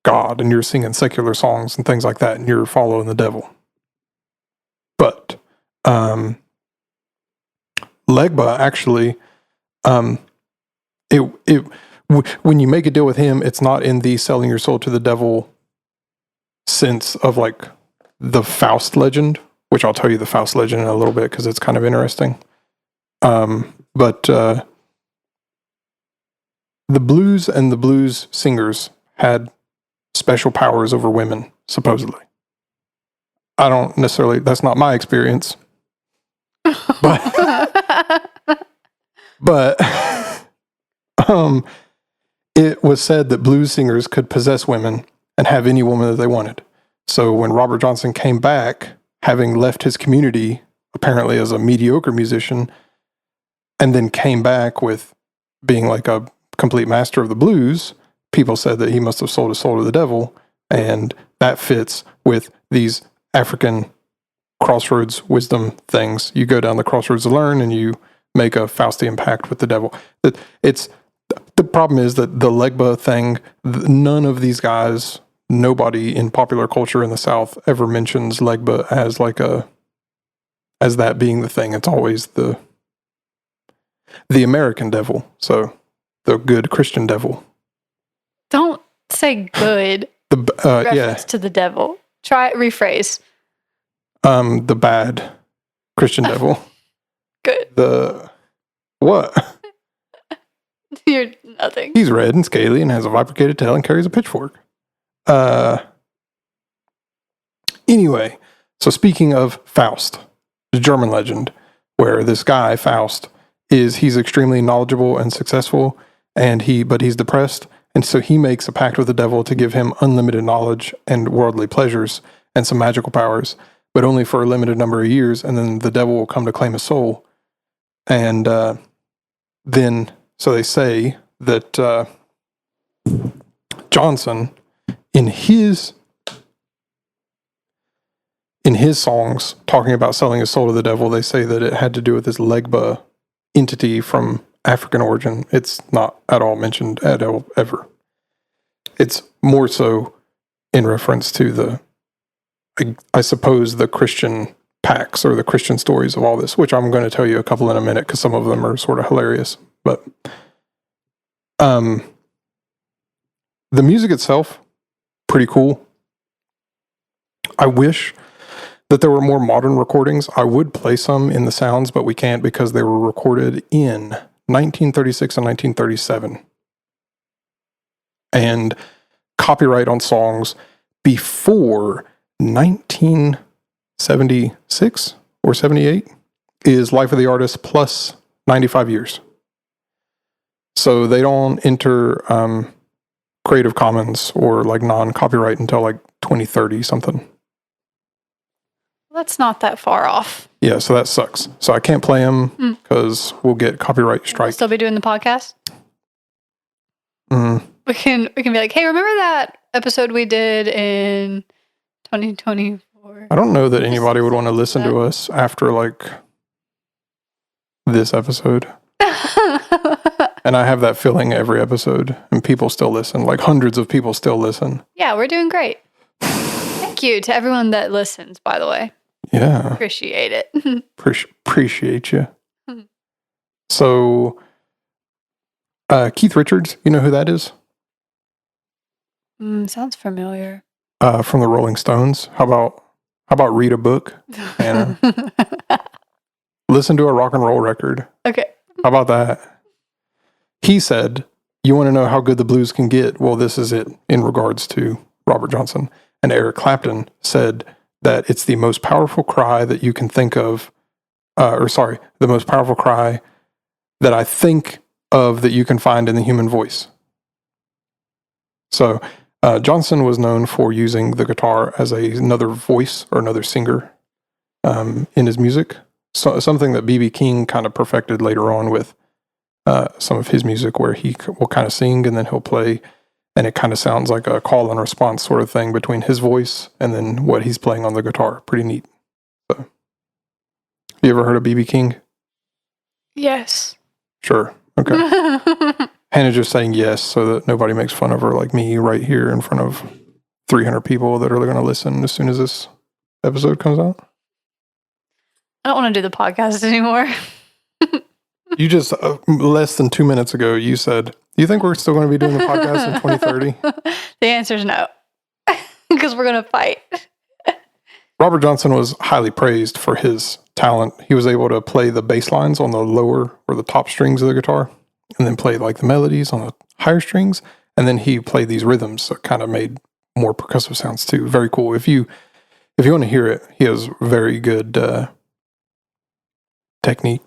God and you're singing secular songs and things like that and you're following the devil. But Legba actually, when you make a deal with him, it's not in the selling your soul to the devil sense of like the Faust legend, which I'll tell you the Faust legend in a little bit because it's kind of interesting. But the blues and the blues singers had special powers over women, supposedly. I don't necessarily, that's not my experience. But it was said that blues singers could possess women and have any woman that they wanted. So when Robert Johnson came back, having left his community, apparently as a mediocre musician, and then came back with being like a complete master of the blues, people said that he must have sold his soul to the devil, and that fits with these African crossroads wisdom things. You go down the crossroads to learn, and you make a Faustian pact with the devil. The problem is that the Legba thing, none of these guys, nobody in popular culture in the South ever mentions Legba as that being the thing. It's always the American devil, so the good Christian devil. Don't say good. Reference to the devil. Try it. Rephrase. The bad Christian devil. Good. What? You're nothing. He's red and scaly and has a bifurcated tail and carries a pitchfork. Anyway, so speaking of Faust, the German legend, where this guy, Faust, he's extremely knowledgeable and successful, but he's depressed, and so he makes a pact with the devil to give him unlimited knowledge and worldly pleasures and some magical powers, but only for a limited number of years, and then the devil will come to claim his soul. And then, so they say that Johnson, in his songs, talking about selling his soul to the devil, they say that it had to do with this Legba entity from African origin. It's not at all mentioned at all, ever. It's more so in reference to I suppose, the Christian pacts or the Christian stories of all this, which I'm going to tell you a couple in a minute because some of them are sort of hilarious. But the music itself, pretty cool. I wish that there were more modern recordings. I would play some in the sounds, but we can't because they were recorded in 1936 and 1937. And copyright on songs before 1976 or 78 is life of the artist plus 95 years. So they don't enter Creative Commons or like non-copyright until like 2030 something. That's not that far off. Yeah, so that sucks. So I can't play them because we'll get copyright strike. We'll still be doing the podcast? Mm. We can be like, hey, remember that episode we did in 2024? I don't know that anybody would want to listen to us after like this episode. And I have that feeling every episode, and people still listen. Like hundreds of people still listen. Yeah, we're doing great. Thank you to everyone that listens, by the way. Yeah. Appreciate it. Appreciate you. So, Keith Richards, you know who that is? Sounds familiar. From the Rolling Stones. How about read a book, Anna? Listen to a rock and roll record. Okay. How about that? He said, you want to know how good the blues can get? Well, this is it in regards to Robert Johnson. and Eric Clapton said that it's the most powerful cry that you can think of, the most powerful cry that I think of that you can find in the human voice. So Johnson was known for using the guitar as another voice or another singer in his music. So, something that B.B. King kind of perfected later on with some of his music, where he will kind of sing and then he'll play, and it kind of sounds like a call and response sort of thing between his voice and then what he's playing on the guitar. Pretty neat. So, you ever heard of B.B. King? Yes. Sure. Okay. Hannah's just saying yes so that nobody makes fun of her like me right here in front of 300 people that are going to listen as soon as this episode comes out. I don't want to do the podcast anymore. You just, less than 2 minutes ago, you said, you think we're still going to be doing the podcast in 2030? The answer is no. Because we're going to fight. Robert Johnson was highly praised for his talent. He was able to play the bass lines on the lower or the top strings of the guitar, and then play like the melodies on the higher strings. And then he played these rhythms that kind of made more percussive sounds too. Very cool. If you want to hear it, he has very good technique,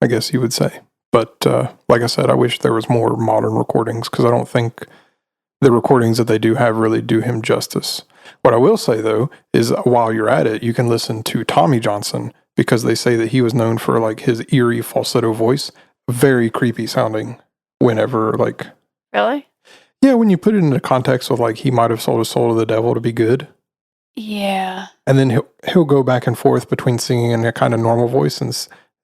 I guess you would say. But like I said, I wish there was more modern recordings, because I don't think the recordings that they do have really do him justice. What I will say, though, is while you're at it, you can listen to Tommy Johnson, because they say that he was known for like his eerie falsetto voice, very creepy sounding whenever like... Really? Yeah, when you put it into context of like he might have sold his soul to the devil to be good. Yeah. And then he'll go back and forth between singing in a kind of normal voice and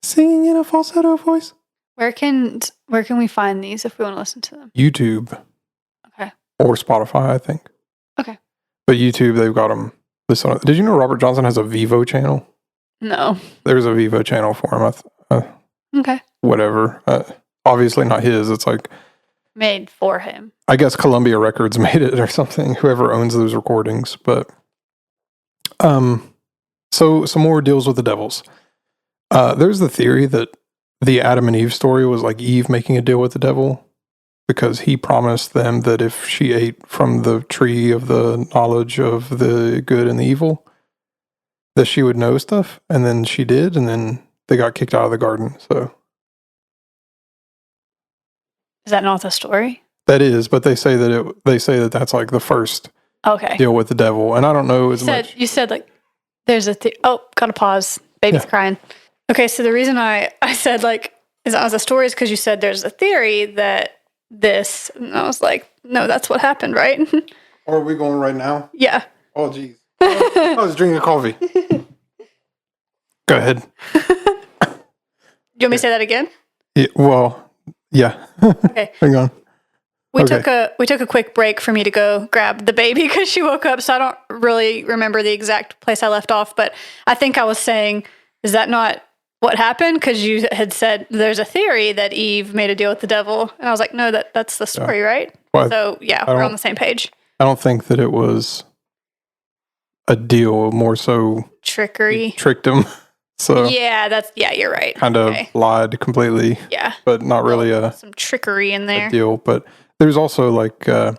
singing in a falsetto voice. Where can we find these if we want to listen to them? YouTube. Okay. Or Spotify, I think. Okay. But YouTube, they've got them. Did you know Robert Johnson has a Vivo channel? No. There's a Vivo channel for him. Okay. Whatever. Obviously not his. It's like... made for him. I guess Columbia Records made it or something. Whoever owns those recordings. But... So some more deals with the devils. There's the theory that the Adam and Eve story was like Eve making a deal with the devil, because he promised them that if she ate from the tree of the knowledge of the good and the evil, that she would know stuff. And then she did, and then they got kicked out of the garden. So is that not the story? That is, but they say that that's like the first deal with the devil. And I don't know as much. You said like there's gotta pause. Baby's crying. Okay, so the reason I said like is that was a story is because you said there's a theory that this, and I was like, no, that's what happened, right? Or are we going right now? Yeah. Oh, geez. I was drinking coffee. Go ahead. Do you want me to say that again? Yeah, well, yeah. Okay. Hang on. We took a quick break for me to go grab the baby because she woke up, so I don't really remember the exact place I left off, but I think I was saying, is that not what happened? Because you had said there's a theory that Eve made a deal with the devil, and I was like, no, that's the story, right? Well, so yeah, we're on the same page. I don't think that it was a deal, more so trickery. Tricked him. So yeah, you're right. Kind of lied completely. Yeah, but not really some trickery in there. A deal. But there's also like the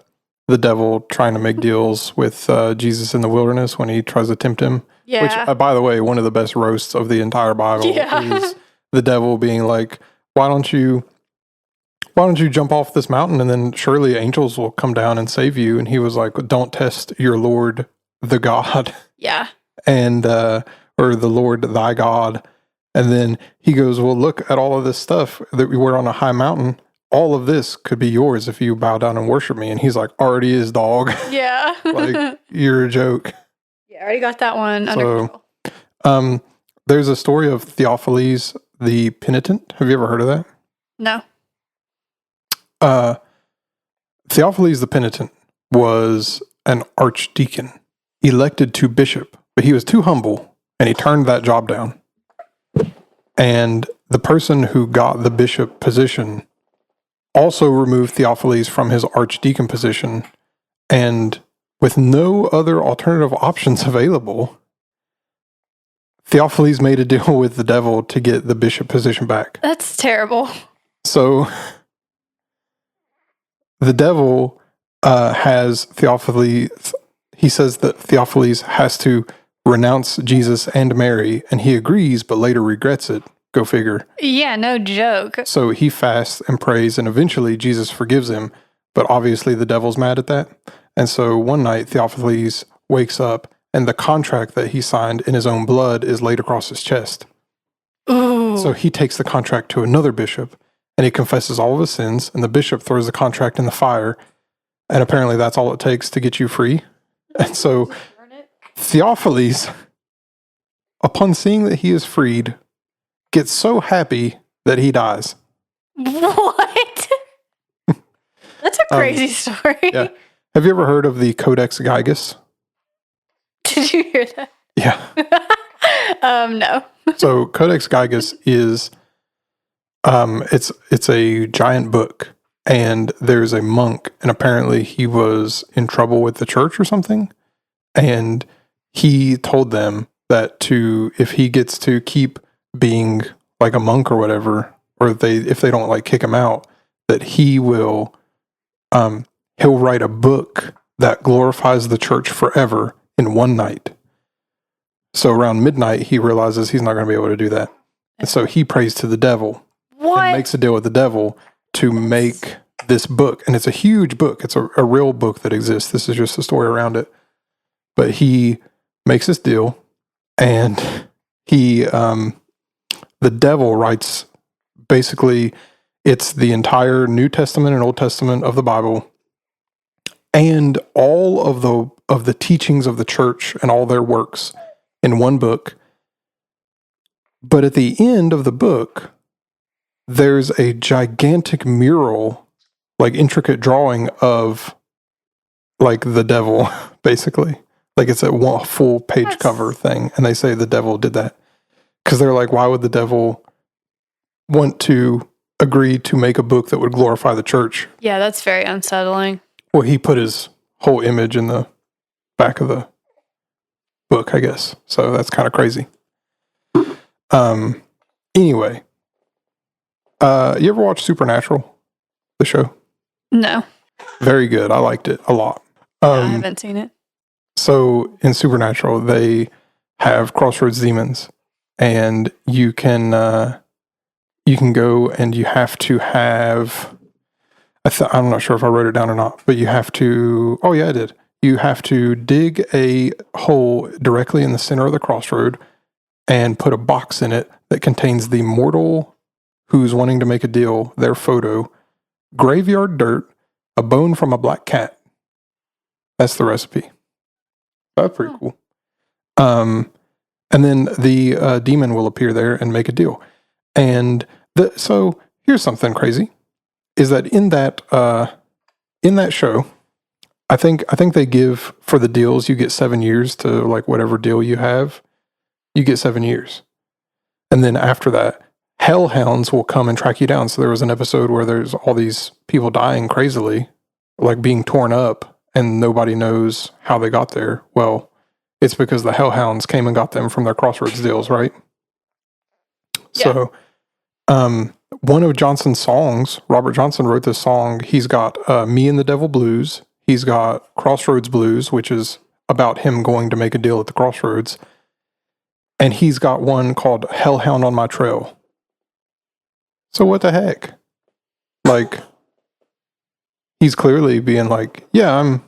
devil trying to make deals with Jesus in the wilderness when he tries to tempt him. Yeah. Which, by the way, one of the best roasts of the entire Bible is the devil being like, "Why don't you jump off this mountain and then surely angels will come down and save you?" And he was like, "Don't test your Lord, the God." Yeah. And or the Lord thy God. And then he goes, well, look at all of this stuff that we were on a high mountain. All of this could be yours if you bow down and worship me. And he's like, already is, dog. Yeah. Like, you're a joke. Yeah, I already got that one under control. There's a story of Theophilus the Penitent. Have you ever heard of that? No. Theophilus the Penitent was an archdeacon elected to bishop, but he was too humble. And he turned that job down. And the person who got the bishop position also removed Theophilus from his archdeacon position. And with no other alternative options available, Theophilus made a deal with the devil to get the bishop position back. That's terrible. So the devil has Theophilus, he says that Theophilus has to renounce Jesus and Mary, and he agrees, but later regrets it. Go figure. Yeah, no joke. So he fasts and prays, and eventually Jesus forgives him, but obviously the devil's mad at that. And so one night, Theophilus wakes up, and the contract that he signed in his own blood is laid across his chest. Ooh. So he takes the contract to another bishop, and he confesses all of his sins, and the bishop throws the contract in the fire, and apparently that's all it takes to get you free. And so Theophilus, upon seeing that he is freed, gets so happy that he dies. What? That's a crazy story. Yeah. Have you ever heard of the Codex Gigas? Did you hear that? Yeah. No. So Codex Gigas is it's a giant book, and there's a monk, and apparently he was in trouble with the church or something, and he told them that if he gets to keep being like a monk or whatever, or if they don't like kick him out, that he will he'll write a book that glorifies the church forever in one night. So around midnight, he realizes he's not going to be able to do that. And so he prays to the devil. What? And makes a deal with the devil to make this book. And it's a huge book. It's a real book that exists. This is just a story around it. But he makes this deal, and the devil writes, basically, it's the entire New Testament and Old Testament of the Bible, and all of the teachings of the church and all their works in one book. But at the end of the book, there's a gigantic mural, like intricate drawing of like the devil, basically. Like it's a full page cover thing. And they say the devil did that. Because they're like, why would the devil want to agree to make a book that would glorify the church? Yeah, that's very unsettling. Well, he put his whole image in the back of the book, I guess. So that's kind of crazy. Anyway, you ever watch Supernatural, the show? No. Very good. I liked it a lot. I haven't seen it. So in Supernatural, they have crossroads demons, and you can go and you have to have. I'm not sure if I wrote it down or not, but you have to. Oh yeah, I did. You have to dig a hole directly in the center of the crossroad and put a box in it that contains the mortal who's wanting to make a deal, their photo, graveyard dirt, a bone from a black cat. That's the recipe. That's pretty cool. And then the demon will appear there and make a deal. And so here's something crazy, is that in that show, I think they give, for the deals, you get 7 years to like whatever deal you have, you get 7 years. And then after that, hellhounds will come and track you down. So there was an episode where there's all these people dying crazily, like being torn up, and nobody knows how they got there. Well, it's because the hellhounds came and got them from their crossroads deals, right? Yeah. So, one of Johnson's songs, Robert Johnson wrote this song. He's got Me and the Devil Blues. He's got Crossroads Blues, which is about him going to make a deal at the crossroads. And he's got one called Hellhound on My Trail. So what the heck? Like, he's clearly being like, yeah, I'm,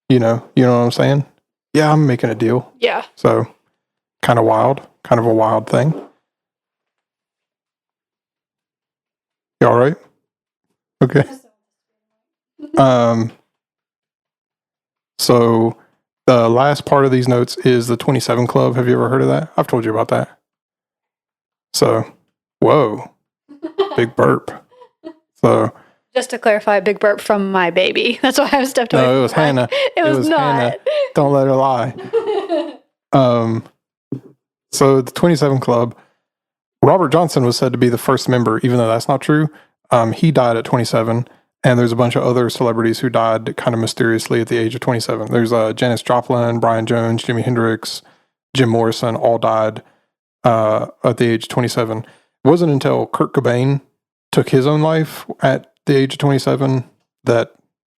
you know what I'm saying? Yeah, I'm making a deal. Yeah. So, kind of a wild thing. You all right? Okay. So the last part of these notes is the 27 Club. Have you ever heard of that? I've told you about that. So, whoa, big burp. So, just to clarify, big burp from my baby. That's why I stepped away. No, it was Hannah. It was not. Hannah. Don't let her lie. So the 27 Club, Robert Johnson was said to be the first member, even though that's not true. He died at 27, and there's a bunch of other celebrities who died kind of mysteriously at the age of 27. There's Janis Joplin, Brian Jones, Jimi Hendrix, Jim Morrison, all died at the age of 27. It wasn't until Kurt Cobain took his own life at the age of 27 that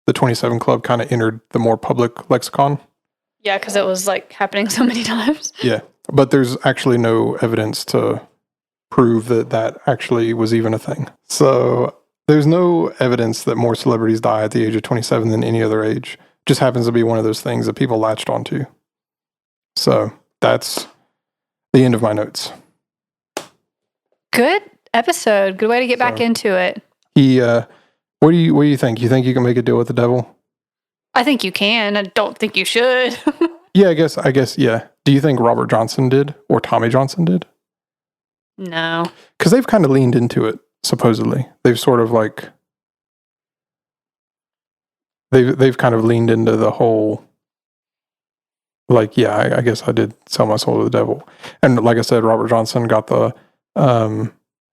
the 27 Club kind of entered the more public lexicon. Yeah, because it was like happening so many times. Yeah, but there's actually no evidence to prove that that actually was even a thing. So there's no evidence that more celebrities die at the age of 27 than any other age. Just happens to be one of those things that people latched onto. So that's the end of my notes. Good episode. Good way to get back into it. What do you think? You think you can make a deal with the devil? I think you can. I don't think you should. Yeah, I guess, yeah. Do you think Robert Johnson did or Tommy Johnson did? No. Because they've kind of leaned into it, supposedly. They've sort of like, they've kind of leaned into the whole, like, yeah, I guess I did sell my soul to the devil. And like I said, Robert Johnson got the,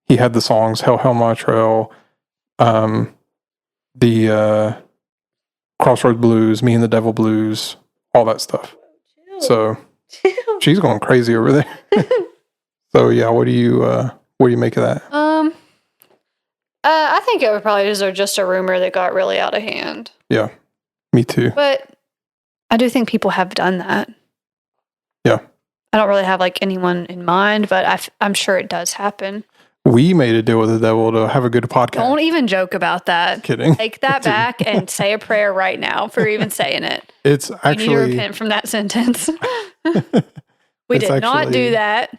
he had the songs Hell, Hell, My Trail, the Crossroads Blues, Me and the Devil Blues, all that stuff. So she's going crazy over there. So yeah, what do you make of that? I think it would probably deserve just a rumor that got really out of hand. Yeah, me too. But I do think people have done that. Yeah. I don't really have like anyone in mind, but I'm sure it does happen. We made a deal with the devil to have a good podcast. Don't even joke about that. Kidding. Take that back and say a prayer right now for even saying it. It's actually... You need to repent from that sentence. We did not do that.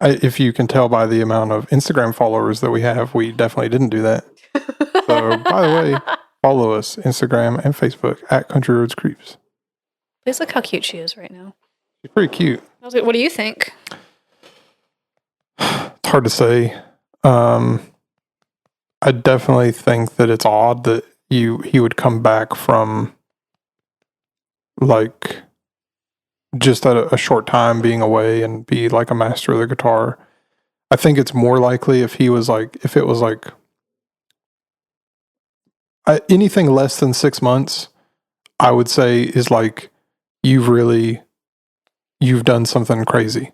If you can tell by the amount of Instagram followers that we have, we definitely didn't do that. So, by the way, follow us, Instagram and Facebook, at Country Roads Creeps. Please look how cute she is right now. She's pretty cute. What do you think? It's hard to say. I definitely think that it's odd that he would come back from like just a short time being away and be like a master of the guitar. I think it's more likely if it was like anything less than 6 months, I would say is like you've done something crazy.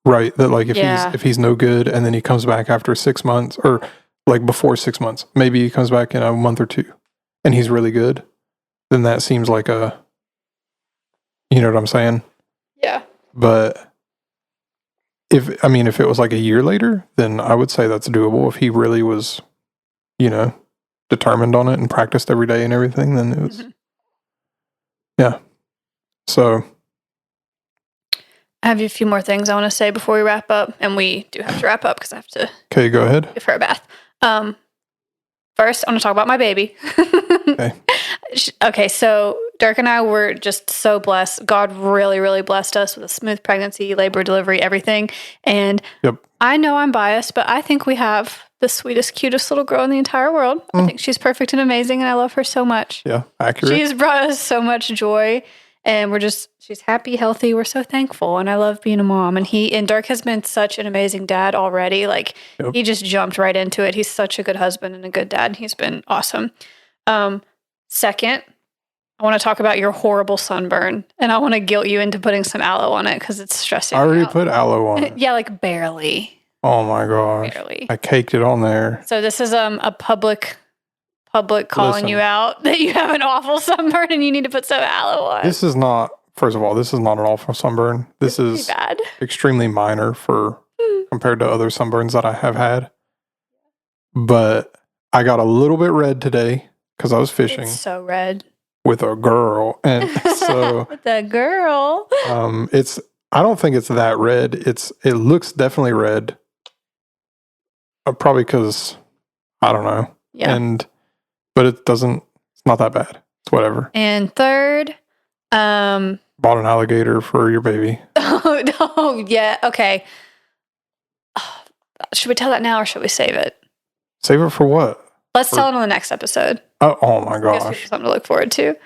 Right, that like if he's no good and then he comes back after 6 months or like before 6 months, maybe he comes back in a month or two and he's really good, then that seems like you know what I'm saying? Yeah. But if it was like a year later, then I would say that's doable. If he really was, determined on it and practiced every day and everything, then it was, yeah. So. I have a few more things I want to say before we wrap up, and we do have to wrap up because I have to. Okay, go ahead. Give her a bath. First, I want to talk about my baby. Okay. Okay, so Dirk and I were just so blessed. God really, really blessed us with a smooth pregnancy, labor, delivery, everything. And I know I'm biased, but I think we have the sweetest, cutest little girl in the entire world. I think she's perfect and amazing, and I love her so much. Yeah, accurate. She's brought us so much joy. And she's happy, healthy. We're so thankful. And I love being a mom. And Dirk has been such an amazing dad already. Like, he just jumped right into it. He's such a good husband and a good dad. He's been awesome. Second, I want to talk about your horrible sunburn. And I want to guilt you into putting some aloe on it because it's stressing me out. I already put aloe on it. Yeah, like barely. Oh my gosh. Barely. I caked it on there. So this is a public calling you out that you have an awful sunburn and you need to put some aloe on. This is not, first of all, this is not an awful sunburn. This is bad. Extremely minor compared to other sunburns that I have had. But I got a little bit red today because I was fishing. It's so red. With a girl. And so with a girl. I don't think it's that red. It looks definitely red. Probably because I don't know. Yeah. But it's not that bad. It's whatever. And third, bought an alligator for your baby. Oh, yeah. Okay. Should we tell that now or should we save it? Save it for what? Let's tell it on the next episode. Oh my gosh. Something to look forward to.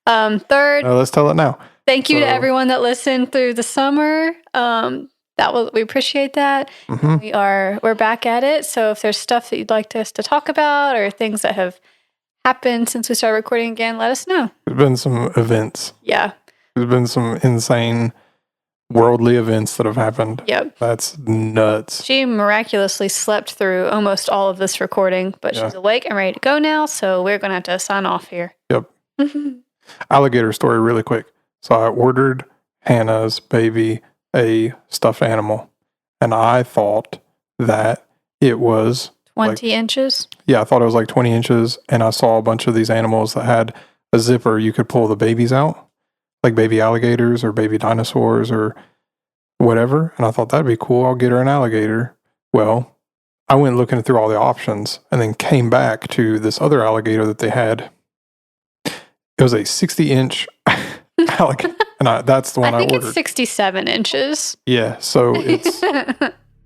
Third. Let's tell it now. Thank you to everyone that listened through the summer. We appreciate that. Mm-hmm. We're back at it. So if there's stuff that you'd like us to talk about or things that have happened since we started recording again, let us know. There's been some events. Yeah. There's been some insane worldly events that have happened. Yep. That's nuts. She miraculously slept through almost all of this recording, but she's awake and ready to go now, so we're going to have to sign off here. Yep. Alligator story really quick. So I ordered Hannah's baby a stuffed animal, and I thought that it was 20 inches? Yeah, I thought it was like 20 inches, and I saw a bunch of these animals that had a zipper you could pull the babies out, like baby alligators or baby dinosaurs or whatever, and I thought that'd be cool. I'll get her an alligator. Well, I went looking through all the options and then came back to this other alligator that they had. It was a 60-inch alligator, and that's the one I ordered. I think it's 67 inches. Yeah, so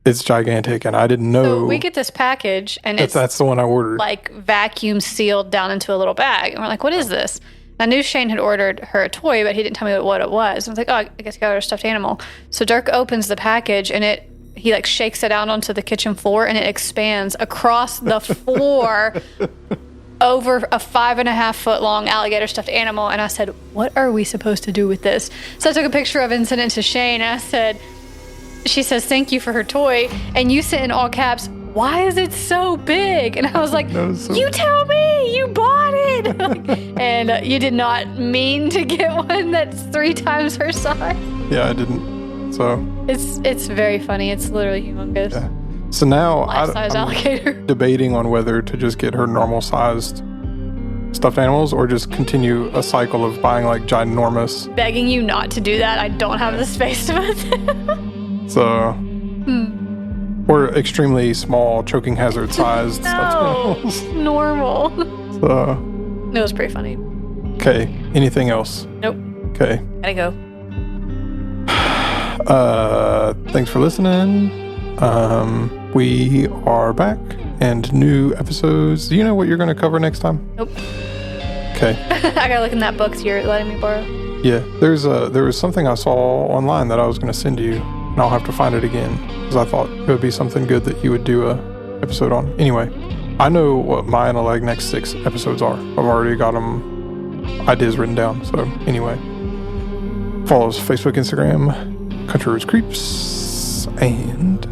it's gigantic, and I didn't know. So we get this package, and that's the one I ordered. Like vacuum sealed down into a little bag, and we're like, "What is this?" I knew Shane had ordered her a toy, but he didn't tell me what it was. I was like, "Oh, I guess you got her a stuffed animal." So Dirk opens the package, and he like shakes it out onto the kitchen floor, and it expands across the floor over a 5.5 foot long alligator stuffed animal. And I said, "What are we supposed to do with this?" So I took a picture of it and sent it to Shane, and I said, she says, "Thank you for her toy." And you sent in all caps, "Why is it so big?" And I was like, "You tell me, you bought it." And you did not mean to get one that's 3 times her size. Yeah, I didn't. So it's very funny. It's literally humongous. Yeah. So now life-size alligator. Debating on whether to just get her normal-sized stuffed animals or just continue a cycle of buying like ginormous. Begging you not to do that. I don't have the space to put them. So, or extremely small, choking hazard sized stuffed animals. Normal. So, it was pretty funny. Okay. Anything else? Nope. Okay. Gotta go. Thanks for listening. We are back and new episodes. Do you know what you're going to cover next time? Nope. Okay. I gotta look in that book you're letting me borrow. Yeah, there was something I saw online that I was going to send you, and I'll have to find it again because I thought it would be something good that you would do a episode on. Anyway, I know what my and like next 6 episodes are. I've already got them ideas written down. So anyway, follow us Facebook, Instagram, Country Roads Creeps, and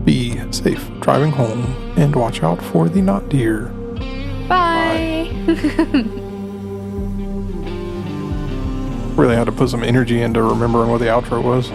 be safe driving home and watch out for the not deer. Bye. Really had to put some energy into remembering what the outro was.